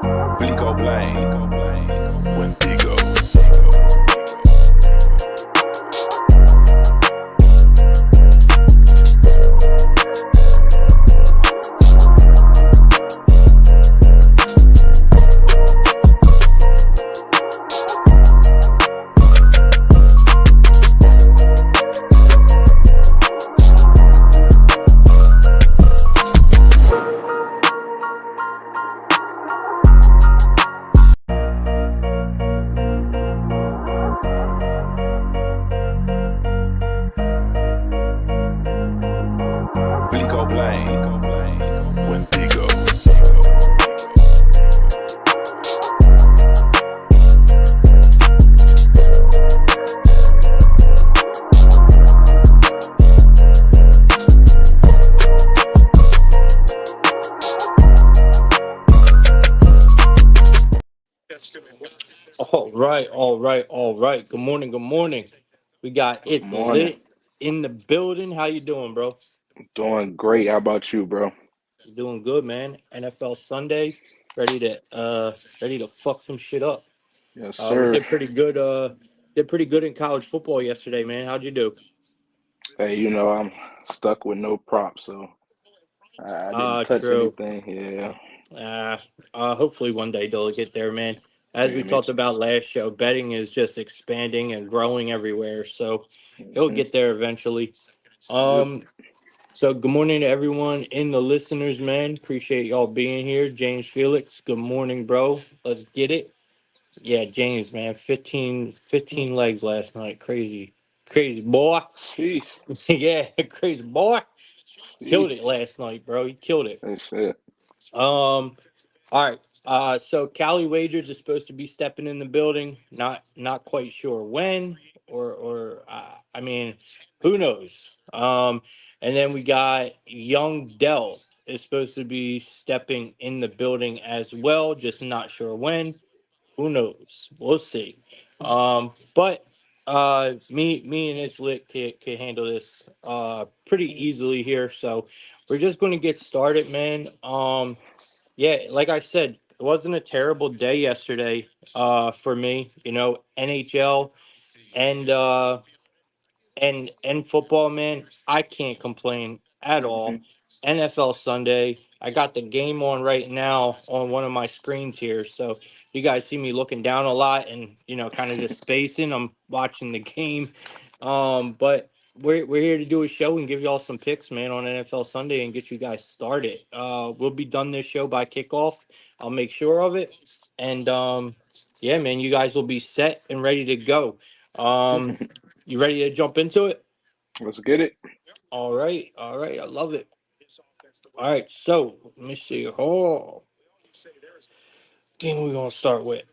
Rico Blaine, Wendigo. Rico Blaine, Wendigo. All right. Good morning, good morning. We got Good It's morning. Lit in the building. How you doing, bro? Doing great. How about you, bro? Doing good, man. NFL Sunday, ready to fuck some shit up. Yes, We sir. did pretty good in college football yesterday, man. How'd you do? Hey, I'm stuck with no props, so I didn't touch True. anything. Yeah. Uh, Hopefully one day they'll get there, man. As Yeah, we me talked too. about last show, betting is just expanding and growing everywhere, so it'll Hmm. get there eventually. Yep. Um, So good morning to everyone in the listeners, man. Appreciate y'all being here. James Felix, good morning, bro. Let's get it. Yeah, James, man, 15 legs last night. Crazy. Crazy boy. Sheesh. Yeah, crazy boy. Killed Sheesh. it last night, bro. He killed it. That's it. Um, all right. So Cali Wagers is supposed to be stepping in the building. Not quite sure when or I mean, who knows? And then we got Young Dell is supposed to be stepping in the building as well. Just not sure when. Who knows? We'll see. But me and It's Lit can handle this pretty easily here. So we're just going to get started, man. Yeah, like I said, it wasn't a terrible day yesterday for me. NHL and and football, man. I can't complain at Hmm. all. NFL Sunday. I got the game on right now on one of my screens here. So you guys see me looking down a lot and kind of just spacing. I'm watching the game. But we're here to do a show and give y'all some picks, man, on NFL Sunday and get you guys started. We'll be done this show by kickoff. I'll make sure of it. And yeah, man, you guys will be set and ready to go. Um, you ready to jump into it? Let's get it. All right. I love it. All right, so let me see. Oh, game we're gonna start with.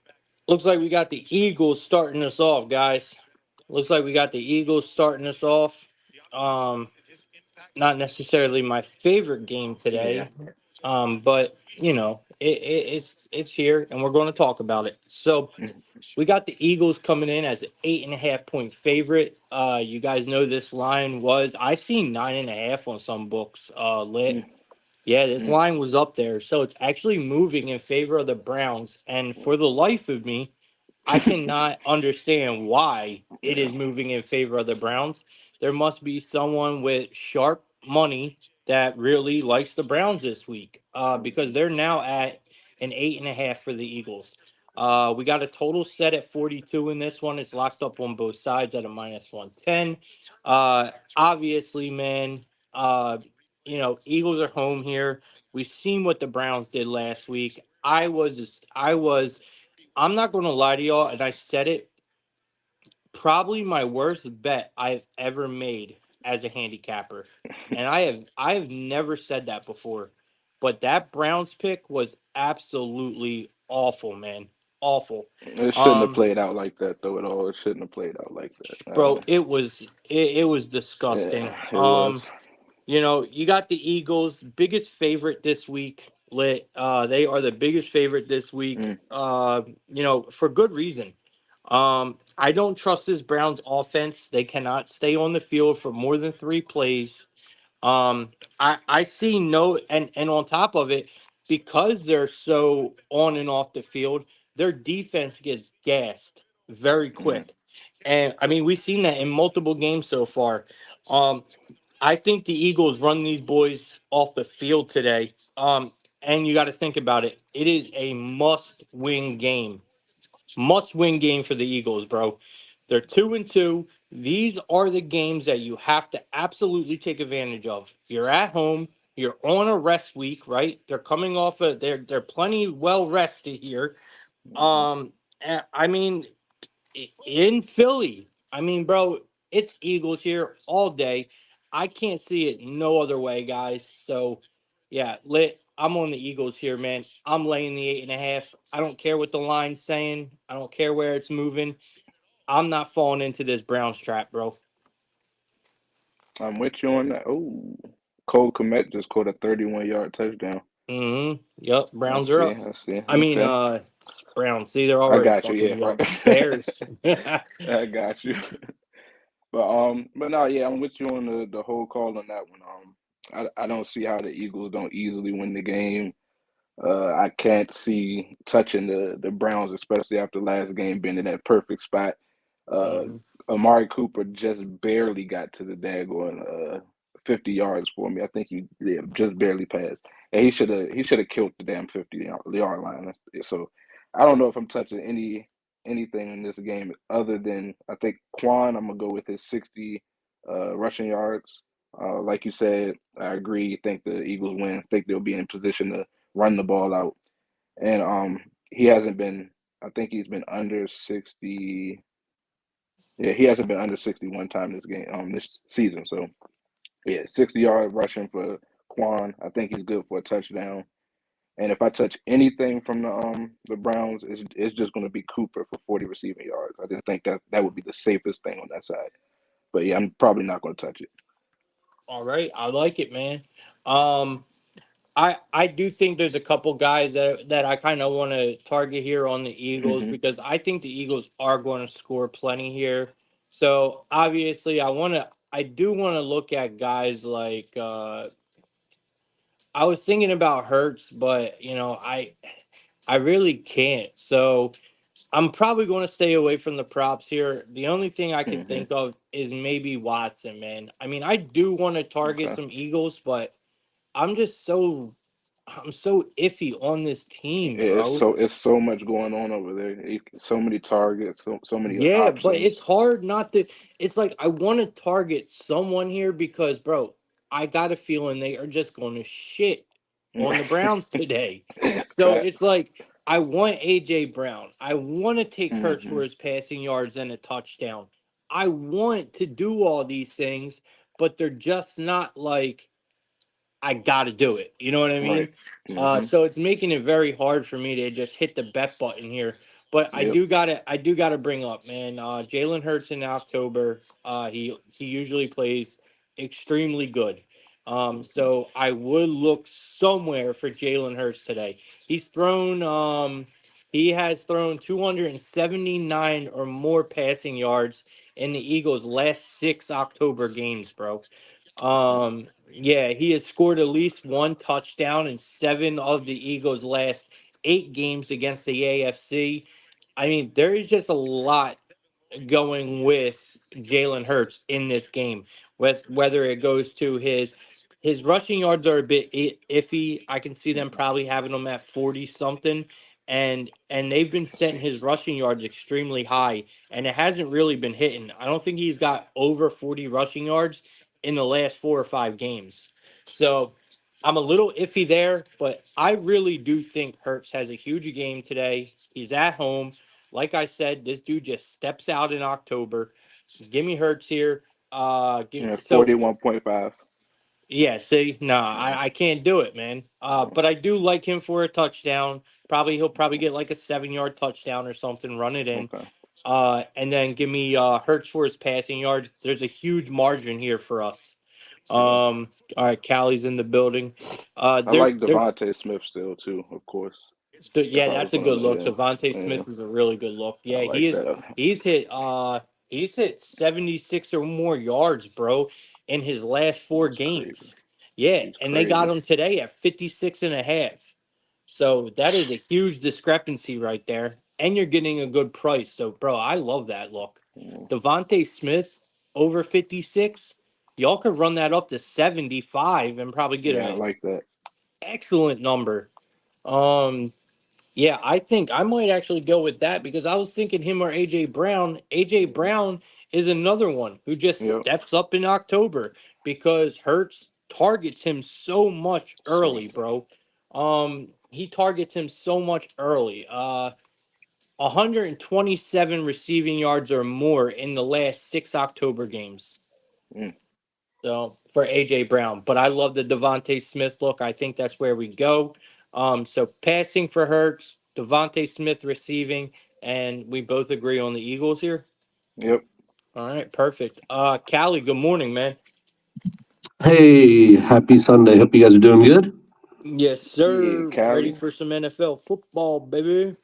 Looks like we got the Eagles starting us off, guys. Looks like we got the Eagles starting us off. Um, Not necessarily my favorite game Yeah. today, but it's here, and we're going to talk about it. So we got the Eagles coming in as an 8.5 point favorite. You guys know this line was I seen 9.5 on some books. Lit. Yeah, this Mm-hmm. line was up there, so it's actually moving in favor of the Browns. And for the life of me, I cannot understand why it Yeah. is moving in favor of the Browns. There must be someone with sharp money that really likes the Browns this week, because they're now at an 8.5 for the Eagles. We got a total set at 42 in this one. It's locked up on both sides at a -110. Obviously, man, Eagles are home here. We've seen what the Browns did last week. I'm not going to lie to y'all, and I said it, probably my worst bet I've ever made as a handicapper. And I have never said that before. But that Browns pick was absolutely awful, man. Awful. It shouldn't have Um played out like that, though, at all. It shouldn't have played out like that. Bro, it was disgusting. Yeah, it was. You got the Eagles, biggest favorite this week. Lit. They are the biggest favorite this week. Mm. For good reason. I don't trust this Browns offense. They cannot stay on the field for more than 3 plays. I see no, and on top of it, because they're so on and off the field, their defense gets gassed very Mm, quick. And I mean, we've seen that in multiple games so far. Um, I think the Eagles run these boys off the field today. And you got to think about it. It is a must-win game. Must-win game for the Eagles, bro. They're 2-2. These are the games that you have to absolutely take advantage of. You're at home. You're on a rest week, right? They're coming off of they're plenty well rested here. mhm. I mean, in Philly. I mean, bro, it's Eagles here all day. I can't see it no other way, guys. So, yeah, lit. I'm on the Eagles here, man. I'm laying the 8.5. I don't care what the line's saying. I don't care where it's moving. I'm not falling into this Browns trap, bro. I'm with you on that. Oh, Cole Kmet just caught a 31-yard touchdown. Yep, I Browns are see. up. I see. I mean, Okay. Browns. See, they're I already got you. fucking Yeah, me right. up. Bears. I got you. But no, yeah, I'm with you on the whole call on that one. I don't see how the Eagles don't easily win the game. I can't see touching the Browns, especially after last game being in that perfect spot. Uh, Mhm. Amari Cooper just barely got to the daggone 50 yards for me. I think he just barely passed, and he should have killed the damn 50-yard line. So I don't know if I'm touching anything in this game other than I think Quan. I'm gonna go with his 60 rushing yards. Like you said, I agree. Think the Eagles win. Think they'll be in position to run the ball out. And he hasn't been. I think he's been under 60. Yeah, he hasn't been under 60 one time this game this season. So yeah, 60-yard rushing for Quan. I think he's good for a touchdown. And if I touch anything from the Browns, it's just going to be Cooper for 40 receiving yards. I just think that would be the safest thing on that side. But yeah, I'm probably not going to touch it. All right, I like it, man. Um, I do think there's a couple guys that I kind of want to target here on the Eagles Hmm. because I think the Eagles are going to score plenty here. So obviously, I do want to look at guys like I was thinking about Hertz, but I really can't. So I'm probably going to stay away from the props here. The only thing I could Hmm. think of is maybe Watson, man. I mean, I do want to target Okay. some Eagles, but I'm just I'm so iffy on this team, Yeah, bro. it's so much going on over there. So many targets, so many Yeah, but it's options. hard not to. It's like I want to target someone here because, bro, I got a feeling they are just going to shit on the Browns today. So it's Facts. like I want AJ Brown. I want to take Hurts for Hmm. his passing yards and a touchdown. I want to do all these things, but they're just not like I got to do it. You know what I Right. mean? Hmm. So it's making it very hard for me to just hit the bet button here. But Yep. I do gotta bring up, man. Jalen Hurts in October. He usually plays extremely good. Hmm. So I would look somewhere for Jalen Hurts today. He's thrown. He has thrown 279 or more passing yards in the Eagles' last 6 October games, bro. Yeah, he has scored at least one touchdown in 7 of the Eagles' last 8 games against the AFC. I mean, there is just a lot going with Jalen Hurts in this game. With whether it goes to his rushing yards are a bit iffy. I can see them Hmm. probably having him at 40 something, and they've been Let's setting see. his rushing yards extremely high, and it hasn't really been hitting. I don't think he's got over 40 rushing yards in the last 4 or 5 games. So I'm a little iffy there, but I really do think Hurts has a huge game today. He's at home. Like I said, this dude just steps out in October. Give me Hurts here. Yeah, So 41.5. yeah, see, nah, Yeah. I can't do it, man. Oh, But I do like him for a touchdown. He'll probably get like a 7 yard touchdown or something, run it in. okay. And then give me Hurts for his passing yards. There's a huge margin here for us. Yeah. All right, Callie's in the building. I There's like there Devontae Smith still too, of course. If Yeah, I was that's a good gonna, look. yeah, Devontae yeah, Smith is a really good look. I Yeah, like that. he's hit he's hit 76 or more yards, bro, in his last four That's crazy. games. Yeah, He's and they got crazy. him today at 56 and a half. So that is a huge discrepancy right there. And you're getting a good price. So, bro, I love that look. Mm, Devontae Smith over 56. Y'all could run that up to 75 and probably get yeah, I a like that. excellent number. Um, yeah, I think I might actually go with that because I was thinking him or AJ Brown. AJ Brown is another one who just Yep. steps up in October because Hertz targets him so much early, bro. He targets him so much early. 127 receiving yards or more in the last 6 October games. Mm, So for AJ Brown, but I love the Devontae Smith look. I think that's where we go. So passing for Hurts, Devontae Smith receiving, and we both agree on the Eagles here. yep. All right, perfect. Callie, good morning, man. Hey, happy Sunday. Hope you guys are doing good. Yes, Yeah, sir. Ready Cali. for some NFL football, baby?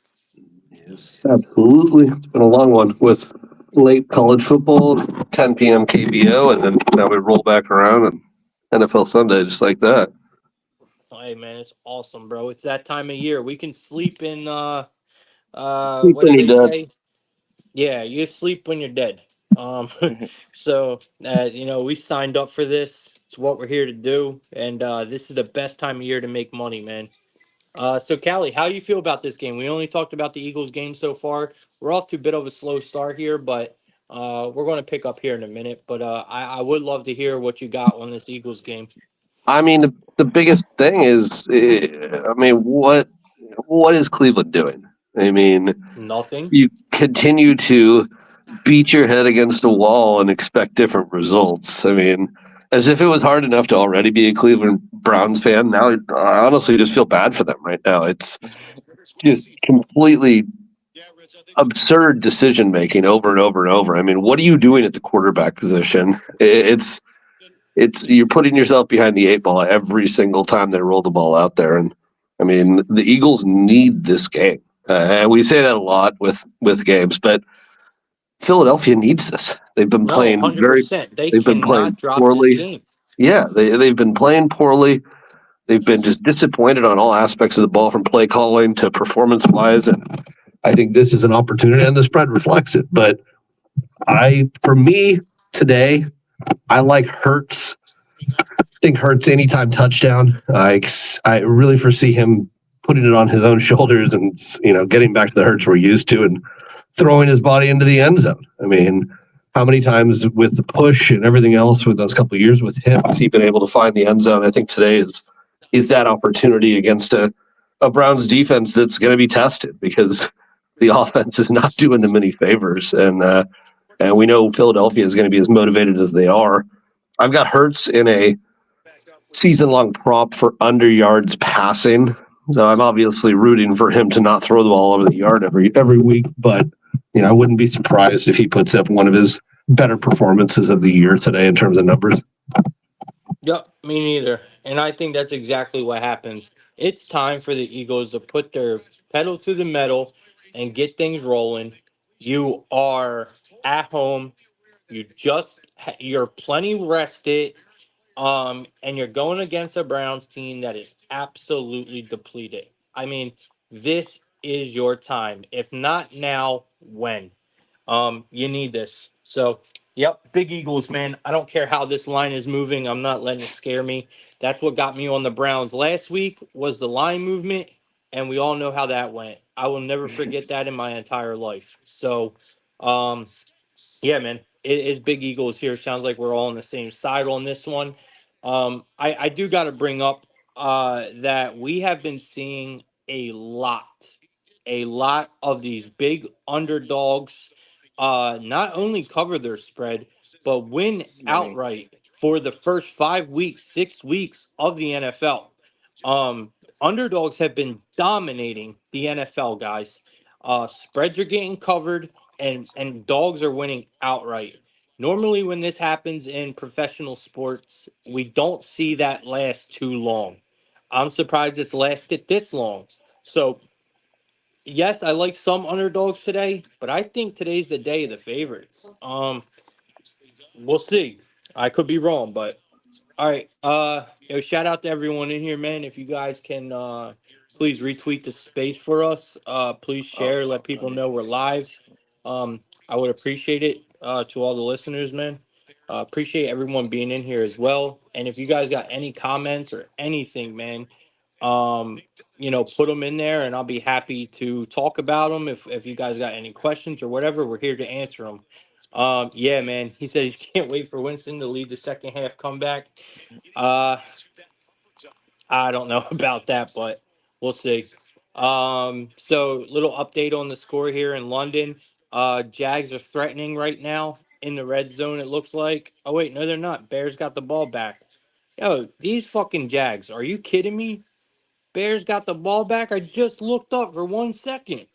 Yes. Absolutely. It's been a long one with late college football, 10 p.m. KBO, and then now we roll back around and NFL Sunday just like that. Hey, man, it's awesome, bro. It's that time of year. We can sleep in. Sleep What when do you're they dead. say? Yeah, you sleep when you're dead. Um, Mhm. so we signed up for this. It's what we're here to do, and this is the best time of year to make money, man. So Callie, how you feel about this game? We only talked about the Eagles game so far. We're off to a bit of a slow start here, but we're going to pick up here in a minute. But I would love to hear what you got on this Eagles game. I mean, the biggest thing is, I mean, what is Cleveland doing? I mean, Nothing. you continue to beat your head against a wall and expect different results. I mean, as if it was hard enough to already be a Cleveland Browns fan. Now, I honestly just feel bad for them right now. It's just completely absurd decision making over and over and over. I mean, what are you doing at the quarterback position? It's you're putting yourself behind the eight ball every single time they roll the ball out there. And I mean, the Eagles need this game. And we say that a lot with games, but Philadelphia needs this. No, 100%. They They've been cannot playing drop this poorly. game. Yeah, they've been playing poorly. They've been just disappointed on all aspects of the ball, from play calling to performance wise. And I think this is an opportunity, and the spread reflects it. But for me today, I like Hurts. I think Hurts anytime touchdown. I really foresee him putting it on his own shoulders and getting back to the Hurts we're used to and throwing his body into the end zone. I mean, how many times with the push and everything else with those couple of years with him has he been able to find the end zone? I think today is that opportunity against a Browns defense that's going to be tested because the offense is not doing them any favors, and we know Philadelphia is going to be as motivated as they are. I've got Hurts in a season-long prop for under yards passing, so I'm obviously rooting for him to not throw the ball over the yard every week. But I wouldn't be surprised if he puts up one of his better performances of the year today in terms of numbers. Yep, me neither. And I think that's exactly what happens. It's time for the Eagles to put their pedal to the metal and get things rolling. You are at home. You're plenty rested. And you're going against a Browns team that is absolutely depleted. I mean, this is your time. If not now, when? You need this. So, yep, big Eagles, man. I don't care how this line is moving. I'm not letting it scare me. That's what got me on the Browns last week was the line movement, and we all know how that went. I will never forget that in my entire life. So, um, yeah, man, it is big Eagles here. Sounds like we're all on the same side on this one. I do got to bring up that we have been seeing a lot of these big underdogs not only cover their spread, but win Money. outright for the first 5 weeks, 6 weeks of the NFL. Um, Underdogs have been dominating the NFL, guys. Spreads are getting covered, and dogs are winning outright. Normally, when this happens in professional sports, we don't see that last too long. I'm surprised it's lasted this long. So yes, I like some underdogs today, but I think today's the day of the favorites. We'll see. I could be wrong, but all right. Shout out to everyone in here, man. If you guys can please retweet the space for us. Please share, let people know we're live. I would appreciate it to all the listeners, man. Appreciate everyone being in here as well. And if you guys got any comments or anything, man, um, put them in there, and I'll be happy to talk about them. If you guys got any questions or whatever, we're here to answer them. Yeah, man. He said he can't wait for Winston to lead the second half comeback. Uh, I don't know about that, but we'll see. So little update on the score here in London. Jags are threatening right now in the red zone, it looks like. Oh wait, no, they're not. Bears got the ball back. Yo, these fucking Jags, are you kidding me? Bears got the ball back. I just looked up for 1 second.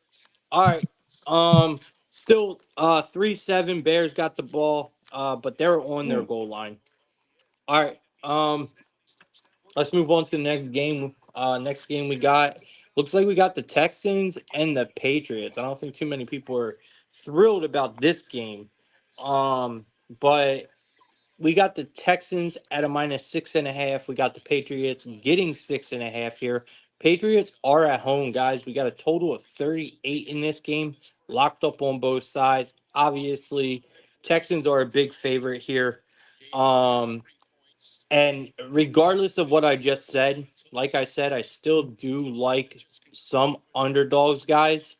All right. Still 3-7. Bears got the ball. But they're on their goal line. All right. Let's move on to the next game. Next game we got, looks like we got the Texans and the Patriots. I don't think too many people are thrilled about this game. But we got the Texans at a -6.5. We got the Patriots getting 6.5 here. Patriots are at home, guys. We got a total of 38 in this game, locked up on both sides. Obviously, Texans are a big favorite here. And regardless of what I just said, like I said, I still do like some underdogs, guys.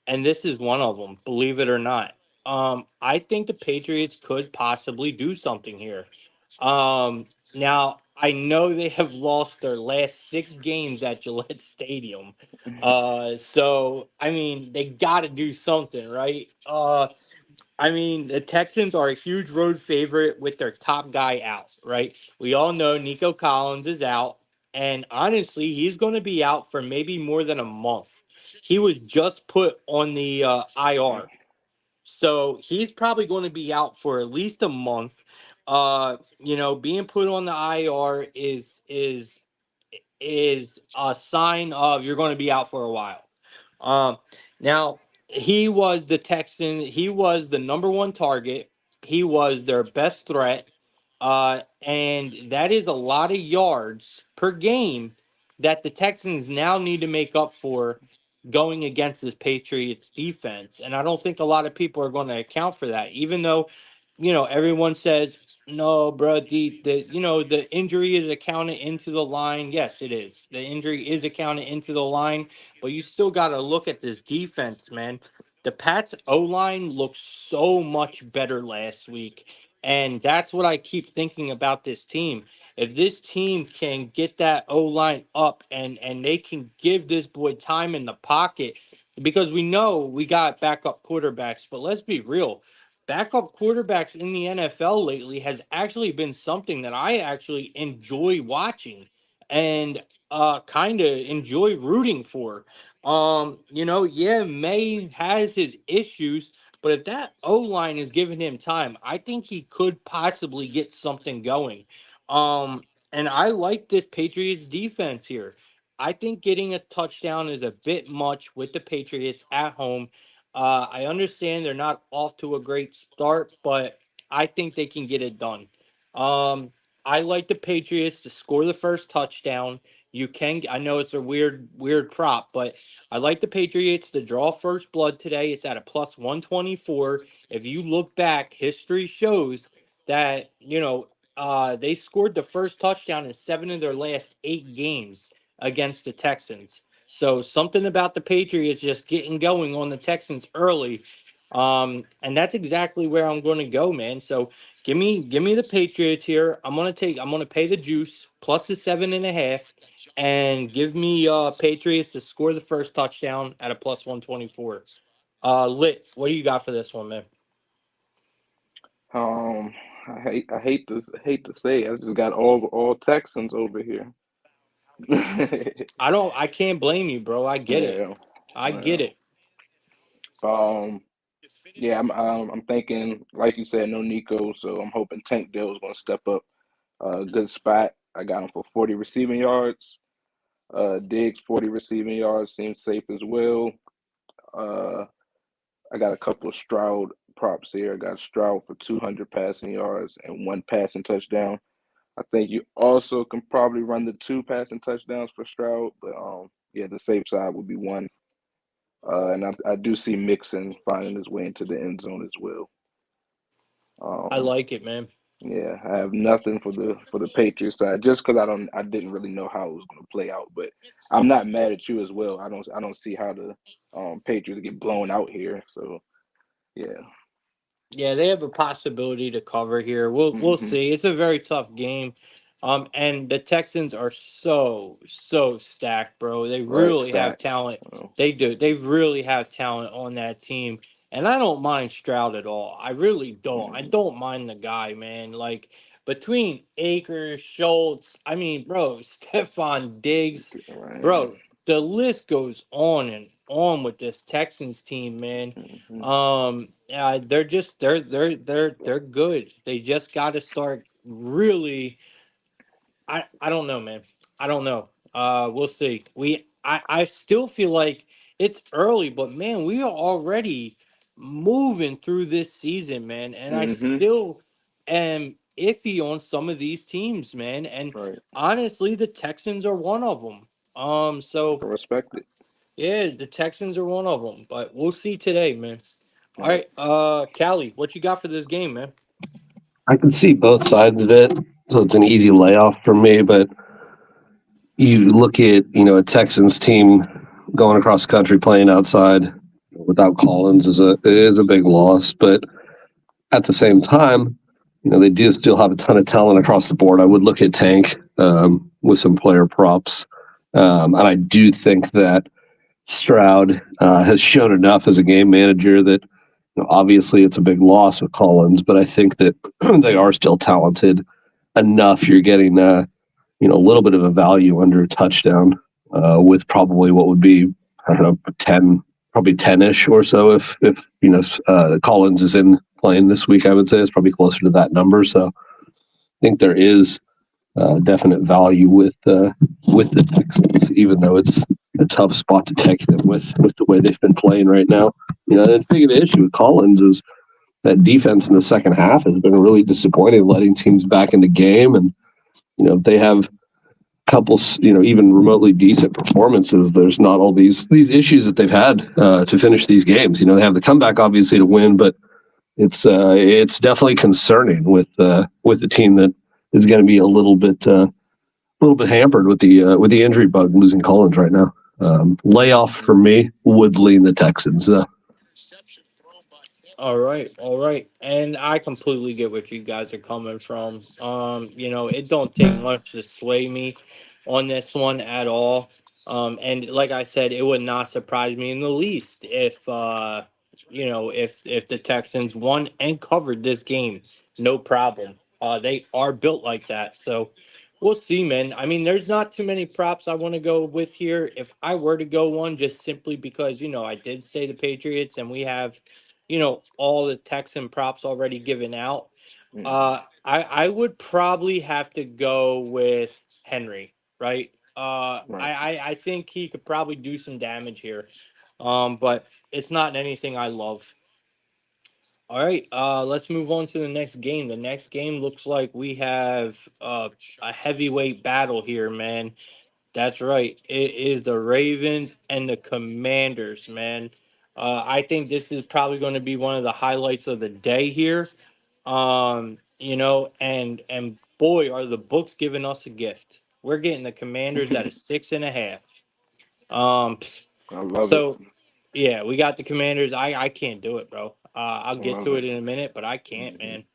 And this is one of them, believe it or not. I think the Patriots could possibly do something here. Now I know they have lost their last 6 games at Gillette Stadium. So I mean they gotta do something, right? I mean, the Texans are a huge road favorite with their top guy out, right? We all know Nico Collins is out, and honestly, he's going to be out for maybe more than a month. He was just put on the IR, so he's probably going to be out for at least a month. Being put on the IR is a sign of you're going to be out for a while. Um, Now he was the Texan. He was the number one target. He was their best threat. And that is a lot of yards per game that the Texans now need to make up for going against this Patriots defense. And I don't think a lot of people are going to account for that, even though, everyone says, no, bro, the injury is accounted into the line. Yes, it is. The injury is accounted into the line, but you still got to look at this defense, man. The Pats O line looked so much better last week. And that's what I keep thinking about this team. If this team can get that O line up and they can give this boy time in the pocket, because we know we got backup quarterbacks, but let's be real. Backup quarterbacks in the NFL lately has actually been something that I actually enjoy watching and kind of enjoy rooting for. Yeah, May has his issues, but if that O line is giving him time, I think he could possibly get something going. And I like this Patriots defense here. I think getting a touchdown is a bit much with the Patriots at home. I understand they're not off to a great start, but I think they can get it done. Um, I like the Patriots to score the first touchdown. I know it's a weird prop, but I like the Patriots to draw first blood today. It's at a plus 124. If you look back, history shows that, they scored the first touchdown in 7 of their last 8 games against the Texans. So something about the Patriots just getting going on the Texans early. And that's exactly where I'm going to go, man. So give me the Patriots here. I'm gonna pay the juice plus the 7.5 and give me Patriots to score the first touchdown at a plus 124. Lit, what do you got for this one, man? Um, I hate to say, I just got all Texans over here. I can't blame you, bro. I get it. Yeah, I yeah. get it. Um, yeah. I'm thinking, like you said, no Nico, so I'm hoping Tank Dell's gonna step up. Good spot. I got him for 40 receiving yards. Diggs 40 receiving yards seems safe as well. Uh, I got a couple of Stroud props here. I got Stroud for 200 passing yards and 1 passing touchdown. I think you also can probably run the 2 passing touchdowns for Stroud, but yeah, the safe side would be one. And I do see Mixon finding his way into the end zone as well. I Um, like it, man. yeah, I have nothing for the Patriots side just because I didn't really know how it was going to play out. But I'm not mad at you as well. I don't see how the Patriots get blown out here. So yeah. Yeah, they have a possibility to cover here. We'll Hmm. see. It's a very tough game. And the Texans are so stacked, bro. They Right, really have stacked. talent. Oh, They do. They really have talent on that team. And I don't mind Stroud at all. I really don't. I mhm. don't mind the guy, man. Like between Akers, Schultz, I mean, bro, Stephon Diggs, Right. bro, the list goes on and on with this Texans team, man. Hmm. Yeah, they're just they're good. They just got to start really. I don't know, man. I don't know. We'll see. I still feel like it's early, but man, we are already moving through this season, man, and I Hmm. still am iffy on some of these teams, man. And Right. honestly, the Texans are one of them. So I respect it. yeah, the Texans are one of them, but we'll see today, man. All Right. right, Callie, what you got for this game, man? I can see both sides of it, so it's an easy layoff for me. But you look at a Texans team going across the country playing outside without Collins is a big loss. But at the same time, they do still have a ton of talent across the board. I would look at Tank with some player props, and I do think that Stroud has shown enough as a game manager that obviously it's a big loss with Collins, but I think that they are still talented enough. You're getting a little bit of a value under a touchdown with probably what would be, I don't know, 10, probably 10-ish or so if Collins is in playing this week. I would say it's probably closer to that number. So I think there is definite value with the Texans, even though it's a tough spot to take them with the way they've been playing right now. The big issue with Collins is that defense in the second half has been really disappointing, letting teams back in the game, and they have couple, even remotely decent performances. There's not all these issues that they've had to finish these games. They have the comeback obviously to win, but it's definitely concerning with the team that is going to be a little bit hampered with the injury bug, losing Collins right now. Layoff for me would lean the Texans. All right, and I completely get what you guys are coming from. It don't take much to sway me on this one at all. And like I said, it would not surprise me in the least if if the Texans won and covered this game, no problem. They are built like that, so we'll see, man. I mean, there's not too many props I want to go with here. If I were to go one, just simply because I did say the Patriots, and we have all the Texan props already given out. Hmm. I would probably have to go with Henry, right? Right. I think he could probably do some damage here. But it's not anything I love. All right, let's move on to the next game. The next game looks like we have a heavyweight battle here, man. That's right. It is the Ravens and the Commanders, man. I think this is probably going to be one of the highlights of the day here. And boy, are the books giving us a gift. We're getting the Commanders at a 6.5. Um, I love it. so yeah, we got the Commanders. I can't do it, bro. I'll I get love to it. it in a minute, but I can't, Hmm. man.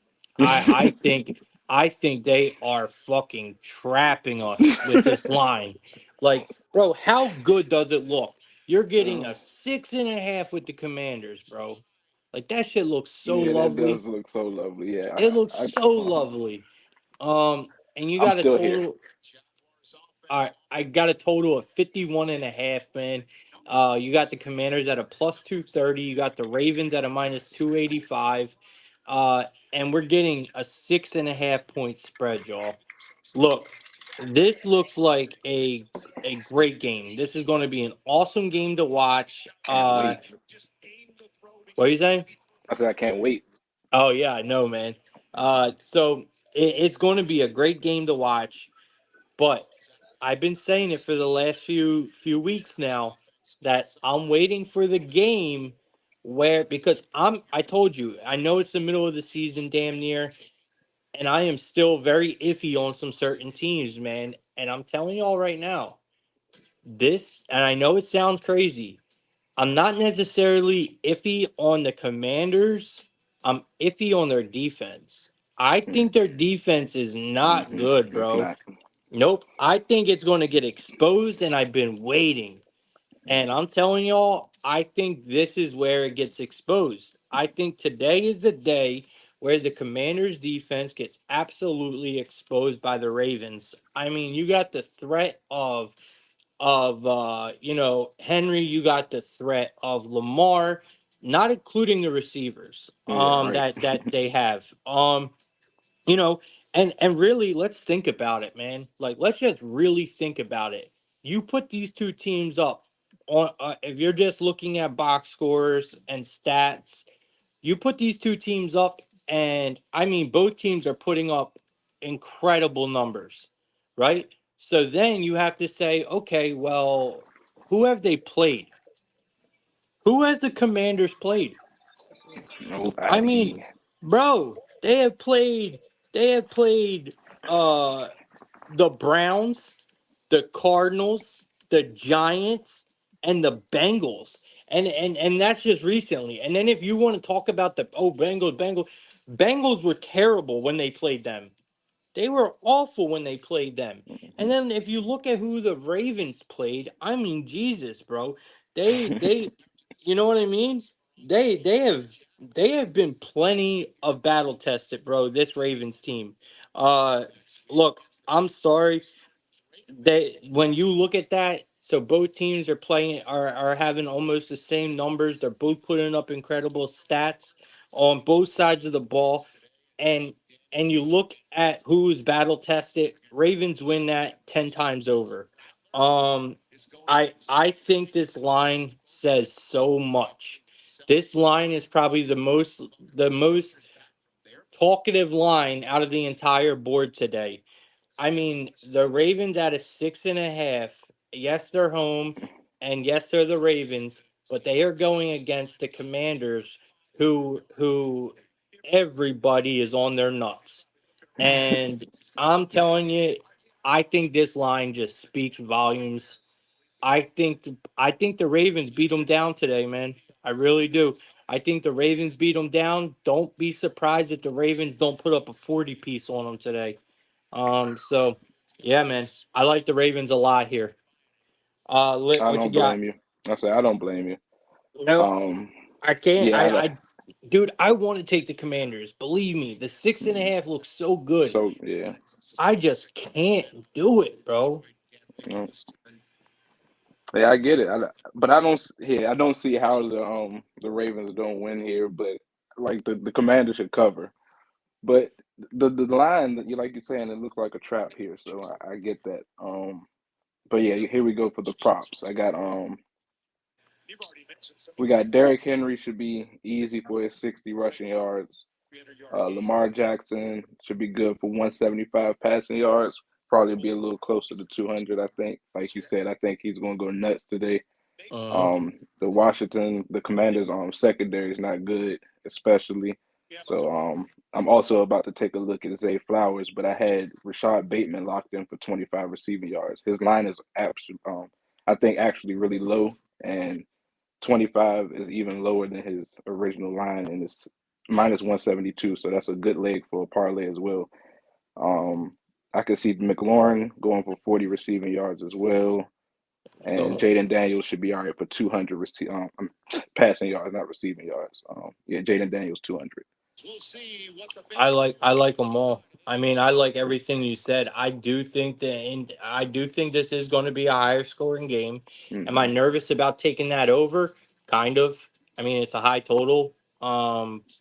I think they are fucking trapping us with this line. Like, bro, how good does it look? You're getting Well, a 6.5 with the Commanders, bro. Like that shit looks so yeah, that lovely. does look so lovely. Yeah, It looks I so lovely. And you I'm got a still here. total. I got a total of 51.5, man. You got the Commanders at a plus 230. You got the Ravens at a minus 285. Uh, and we're getting a 6.5 point spread, y'all. Look, this looks like a great game. This is going to be an awesome game to watch. Can't wait. What are you saying? I said I can't wait. Oh yeah, I know, man. So it's going to be a great game to watch, but I've been saying it for the last few weeks now that I'm waiting for the game where because I told you, I know it's the middle of the season damn near, and I am still very iffy on some certain teams, man. And I'm telling y'all right now, this and I know it sounds crazy. I'm not necessarily iffy on the Commanders. I'm iffy on their defense. I think their defense is not Mm-hmm. good, It's bro. not. Nope. I think it's going to get exposed, and I've been waiting. And I'm telling y'all, I think this is where it gets exposed. I think today is the day where the Commanders' defense gets absolutely exposed by the Ravens. I mean, you got the threat of Henry, you got the threat of Lamar, not including the receivers Yeah, right. that they have. You know, and really let's think about it, man. Like let's just really think about it. You put these two teams up on if you're just looking at box scores and stats, you put these two teams up and I mean both teams are putting up incredible numbers, right? So then you have to say, okay, well, who have they played? Who has the Commanders played? I mean, Nobody. bro, they have played uh the Browns, the Cardinals, the Giants, and the Bengals. And that's just recently. And then if you want to talk about the Bengals were terrible when they played them. They were awful when they played them. And then if you look at who the Ravens played, I mean Jesus, bro. They you know what I mean? They have been plenty of battle tested, bro, this Ravens team. Uh look, I'm sorry. They when you look at that, so both teams are having almost the same numbers. They're both putting up incredible stats on both sides of the ball and you look at who's battle tested, Ravens win that 10 times over. Um I think this line says so much. This line is probably the most talkative line out of the entire board today. I mean, the Ravens at a 6.5. Yes, they're home, and yes, they're the Ravens, but they are going against the Commanders, who everybody is on their nuts. And I'm telling you, I think this line just speaks volumes. I think the Ravens beat them down today, man. I really do. I think the Ravens beat them down. Don't be surprised if the Ravens don't put up a 40 piece on them today. So yeah, man, I like the Ravens a lot here. Lit, I what you don't got? blame you. I say I don't blame you. No, Um, I can't. yeah, Dude, I want to take the Commanders. Believe me, the 6.5 looks so good. so yeah. I just can't do it, bro. Mm. Yeah, I get it. But I don't. Yeah, I don't see how the Ravens don't win here. But like the Commanders should cover. But the line that you like you're saying, it looks like a trap here. So I get that. But yeah, here we go for the props. We got Derrick Henry should be easy for his 60 rushing yards. Lamar Jackson should be good for 175 passing yards. Probably be a little closer to 200, I think. Like you said, I think he's going to go nuts today. Uh, The Commanders' secondary is not good, especially. So I'm also about to take a look at Zay Flowers, but I had Rashad Bateman locked in for 25 receiving yards. His line is I think actually really low, and 25 is even lower than his original line, and it's minus 172. So that's a good leg for a parlay as well. Um, I could see McLaurin going for 40 receiving yards as well. And uh, Jaden Daniels should be all right for 200 passing yards, not receiving yards. Yeah, Jaden Daniels 200. I like them all. I mean, I like everything you said. I do think this is going to be a higher scoring game. Am I Hmm. nervous about taking that over? Kind of. I mean, it's a high total.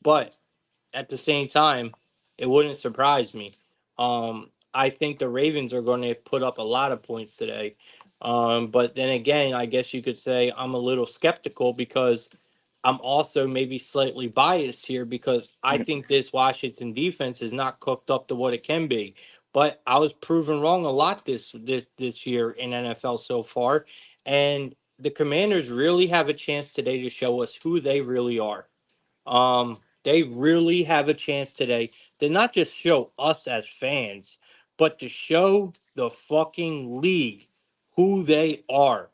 But at the same time, it wouldn't surprise me. I think the Ravens are going to put up a lot of points today. But then again, I guess you could say I'm a little skeptical because I'm also maybe slightly biased here because I think this Washington defense is not cooked up to what it can be. but I was proven wrong a lot this year in NFL so far, and the Commanders really have a chance today to show us who they really are. They really have a chance today to not just show us as fans, but to show the fucking league who they are.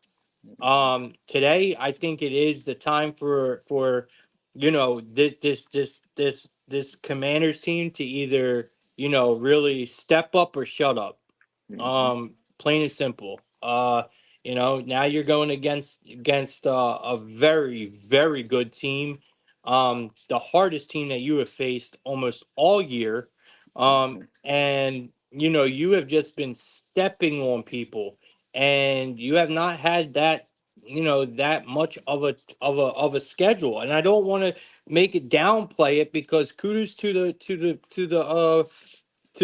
Today I think it is the time for this Commanders team to either really step up or shut up. Plain and simple. Now you're going against a very, very good team. The hardest team that you have faced almost all year. And you have just been stepping on people, and you have not had that much of a schedule. And I don't want to make it downplay it, because kudos to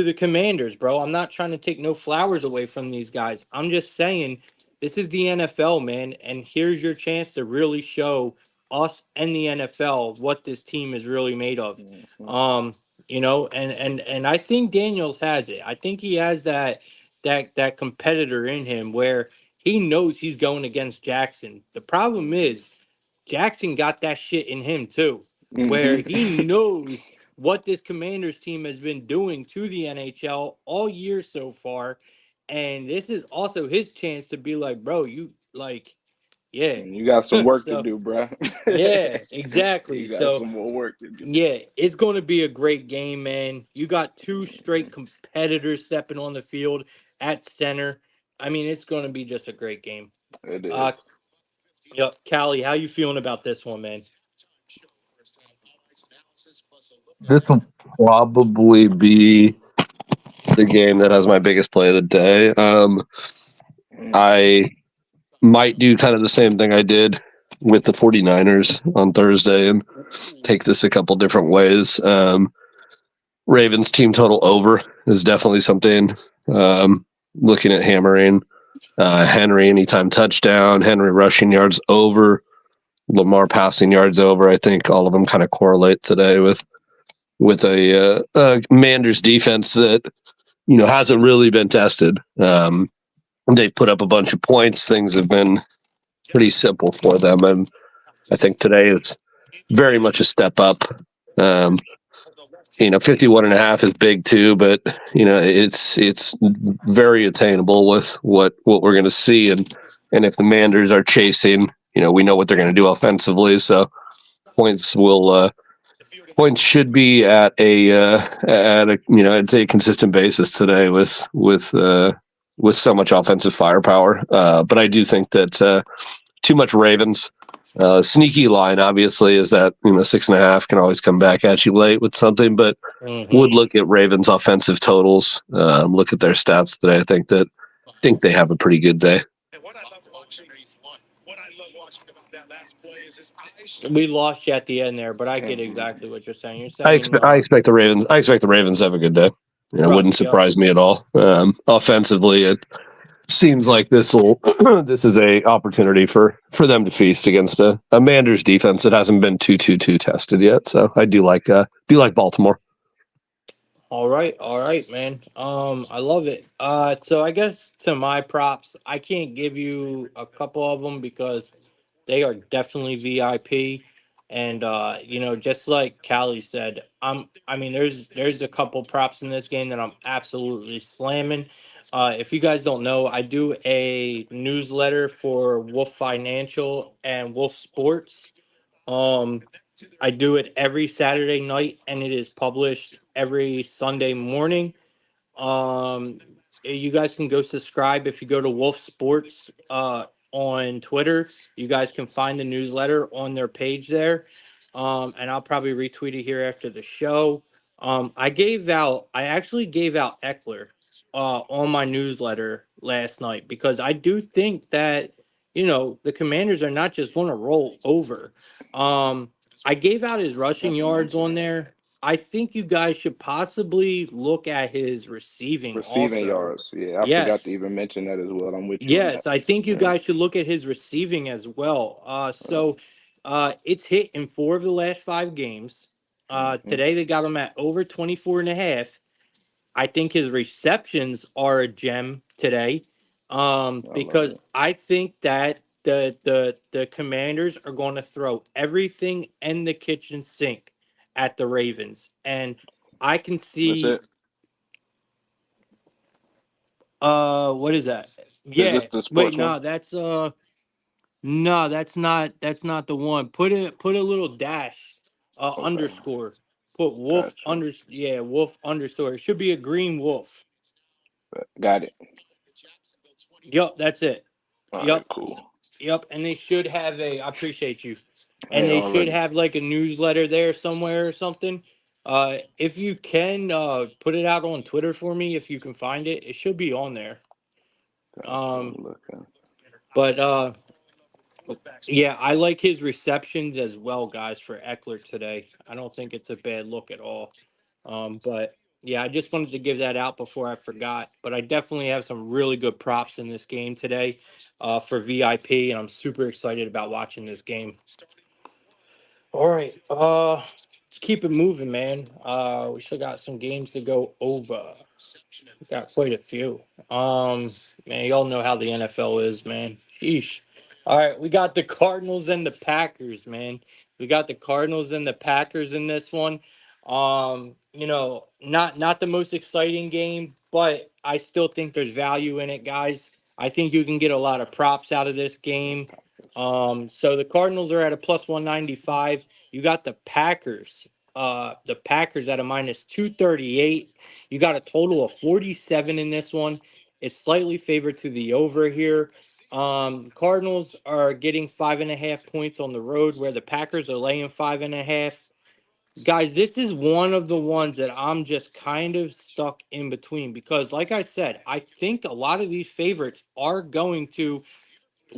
the Commanders, bro. I'm not trying to take no flowers away from these guys. I'm just saying this is the NFL, man, and here's your chance to really show us and the NFL what this team is really made of. And I think Daniels has it. I think he has that competitor in him where he knows he's going against Jackson. The problem is Jackson got that shit in him too, where he knows what this Commanders team has been doing to the NHL all year so far. And this is also his chance to be like, bro, you like, yeah. You got some work to So, do, bro. yeah, exactly. You got So, some more work to do. yeah, it's going to be a great game, man. You got two straight competitors stepping on the field at center. I mean, it's going to be just a great game. It is. Yep, Callie, how you feeling about this one, man? This will probably be the game that has my biggest play of the day. I might do kind of the same thing I did with the 49ers on Thursday and take this a couple different ways. Ravens team total over is definitely something. Looking at hammering Henry anytime touchdown, Henry rushing yards over, Lamar passing yards over. I think all of them kind of correlate today with a Commanders defense that hasn't really been tested. They've put up a bunch of points. Things have been pretty simple for them, and I think today it's very much a step up. 51.5 is big too, but it's very attainable with what we're going to see, and if the Manders are chasing, we know what they're going to do offensively, so points should be at a I'd say a consistent basis today with so much offensive firepower. But I do think that too much Ravens. Sneaky line, obviously, is that 6.5 can always come back at you late with something, but would look at Ravens offensive totals, look at their stats today. I think they have a pretty good day. We lost you at the end there, but I get exactly what you're saying. You're saying I expect the Ravens. I expect the Ravens to have a good day. It wouldn't surprise me at all. Offensively, it seems like this is a opportunity for them to feast against a Manders defense that hasn't been too tested yet. So I do like Baltimore. All right, man. I love it. So I guess to my props, I can't give you a couple of them because they are definitely VIP. And just like Callie said, there's a couple props in this game that I'm absolutely slamming. If you guys don't know, I do a newsletter for Wolf Financial and Wolf Sports. I do it every Saturday night, and it is published every Sunday morning. You guys can go subscribe if you go to Wolf Sports on Twitter. You guys can find the newsletter on their page there. And I'll probably retweet it here after the show. I actually gave out Eckler on my newsletter last night because I do think that the Commanders are not just going to roll over. I gave out his rushing yards on there. I think you guys should possibly look at his receiving also. Yards. Yeah, I forgot to even mention that as well. I'm with you. Yes, I think you guys should look at his receiving as well. So it's hit in 4 of the last 5 games. Today they got him at over 24.5. I think his receptions are a gem today. I love Because it. I think that the Commanders are going to throw everything in the kitchen sink at the Ravens, and I can That's see. it. What is that? Is this Yeah. the Wait, sports one? no, no, that's not the one. Put a little dash, Okay, underscore. Put wolf gotcha. wolf underscore. It should be a green wolf. Got it. Yup, that's it. All right, Yup, cool. yep. And they should have a. I appreciate you. And Hey, they should already. have like a newsletter there somewhere or something. If you can, put it out on Twitter for me if you can find it. It should be on there. Gotcha. I'm Um, looking. but yeah, I like his receptions as well, guys, for Eckler today. I don't think it's a bad look at all. But yeah, I just wanted to give that out before I forgot. But I definitely have some really good props in this game today, for VIP, and I'm super excited about watching this game. All right, let's keep it moving, man. We still got some games to go over. We got quite a few. Man, y'all know how the NFL is, man. Sheesh. All right, we got the Cardinals and the Packers, man. We got the Cardinals and the Packers in this one. Not the most exciting game, but I still think there's value in it, guys. I think you can get a lot of props out of this game. So the Cardinals are at a plus 195. You got the Packers at a minus 238. You got a total of 47 in this one. It's slightly favored to the over here. Cardinals are getting 5.5 points on the road, where the Packers are laying 5.5. Guys, this is one of the ones that I'm just kind of stuck in between because, like I said, I think a lot of these favorites are going to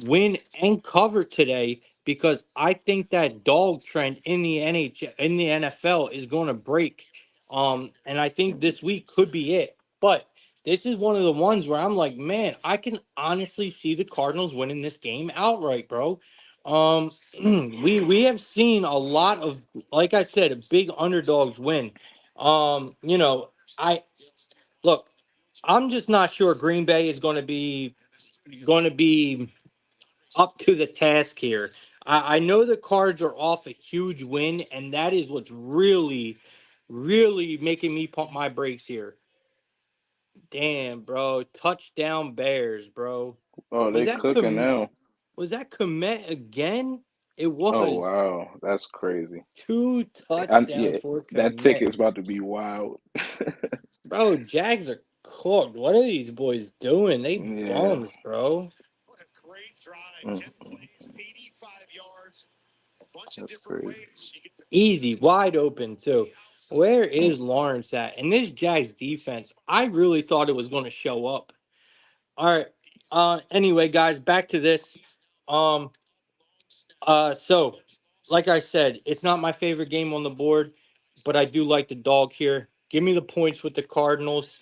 win and cover today because I think that dog trend in the NFL is going to break. And I think this week could be it. But this is one of the ones where I'm like, man, I can honestly see the Cardinals winning this game outright, bro. We have seen a lot of, like I said, big underdogs win. I look, I'm just not sure Green Bay is going to be up to the task here. I know the Cards are off a huge win, and that is what's really, really making me pump my brakes here. Damn, bro. Touchdown Bears, bro. Oh, Was they that cooking now. was that Komet again? It Oh was. wow, that's crazy. Two Yeah, touchdowns for that Komet. ticket's about to be wild. Bro, Jags are cooked. What are these boys doing? They Yeah. bums, bro. Mm, that's crazy. Easy, wide open too. Where is Lawrence at? And this Jags defense, I really thought it was going to show up. All right. Anyway, guys, back to this. Um. So, like I said, it's not my favorite game on the board, but I do like the dog here. Give me the points with the Cardinals.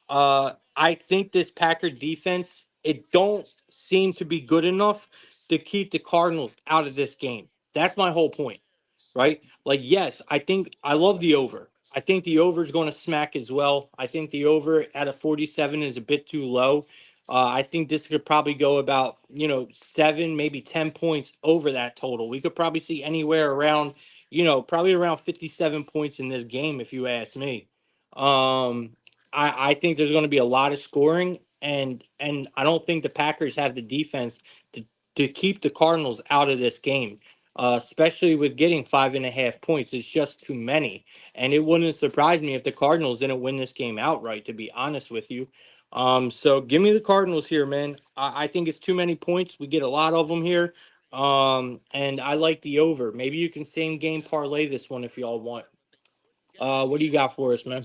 I think this Packer defense, it don't seem to be good enough to keep the Cardinals out of this game. That's my whole point, right? Like, yes, I think I love the over. I think the over is going to smack as well. I think the over at a 47 is a bit too low. I think this could probably go about, 7, maybe 10 points over that total. We could probably see anywhere around, probably around 57 points in this game, if you ask me. I think there's going to be a lot of scoring, and I don't think the Packers have the defense to keep the Cardinals out of this game, especially with getting 5.5 points. It's just too many. And it wouldn't surprise me if the Cardinals didn't win this game outright, to be honest with you. So give me the Cardinals here, man. I think it's too many points. We get a lot of them here. And I like the over. Maybe you can same game parlay this one if y'all want. What do you got for us, man?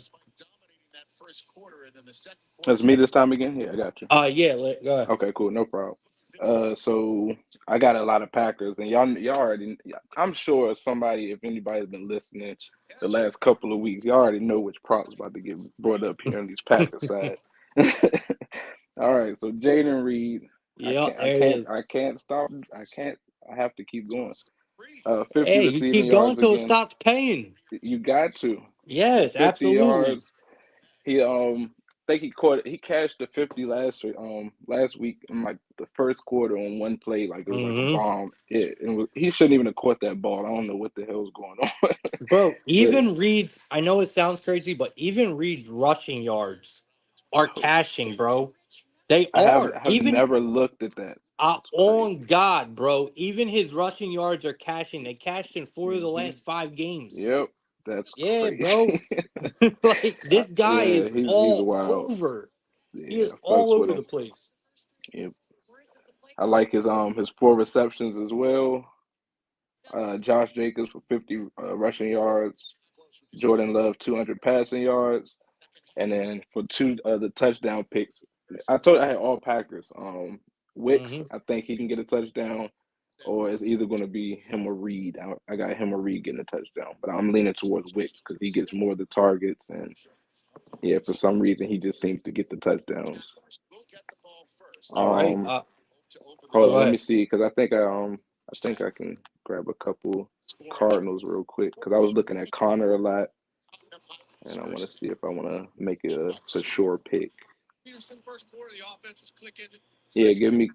That's me this time again. Yeah, I got you. Yeah, go ahead. Okay, cool, no problem. So I got a lot of Packers, and y'all already. I'm sure somebody, if anybody's been listening the last couple of weeks, y'all already know which props about to get brought up here on these Packers side. All right, so Jaden Reed, Yeah, there it is. I can't stop. I can't. I have to keep going. 50 Hey, you receiving keep going yards till it again. stops paying. You got to Yes, 50 absolutely. yards. He think he cashed the 50 last week in like the first quarter on one play, like it was like a Hmm. bomb. He shouldn't even have caught that ball. I don't know what the hell's going on. Bro, But even Reed's, I know it sounds crazy, but even Reed's rushing yards are cashing, bro. They are. I have Even never looked at that. That's on crazy. God, bro. Even his rushing yards are cashing. They cashed in 4 of the Hmm. last 5 games. Yep, that's Yeah, bro. crazy. Like this guy Yeah, is he's all wild. over. He Yeah, is I all fucks with over him. the place. Yep. I like his 4 receptions as well. Josh Jacobs for 50 rushing yards. Jordan Love 200 passing yards, and then for two the touchdown picks. I told you I had all Packers. Wicks, Hmm. I think he can get a touchdown, or it's either going to be him or Reed. I got him or Reed getting a touchdown, but I'm leaning towards Wicks because he gets more of the targets, and yeah, for some reason he just seems to get the touchdowns. All right. Um, Oh, Hold go on, let ahead. me see because I think I can grab a couple Cardinals real quick because I was looking at Connor a lot, and I want to see if I want to make it a for sure pick. Yeah, give me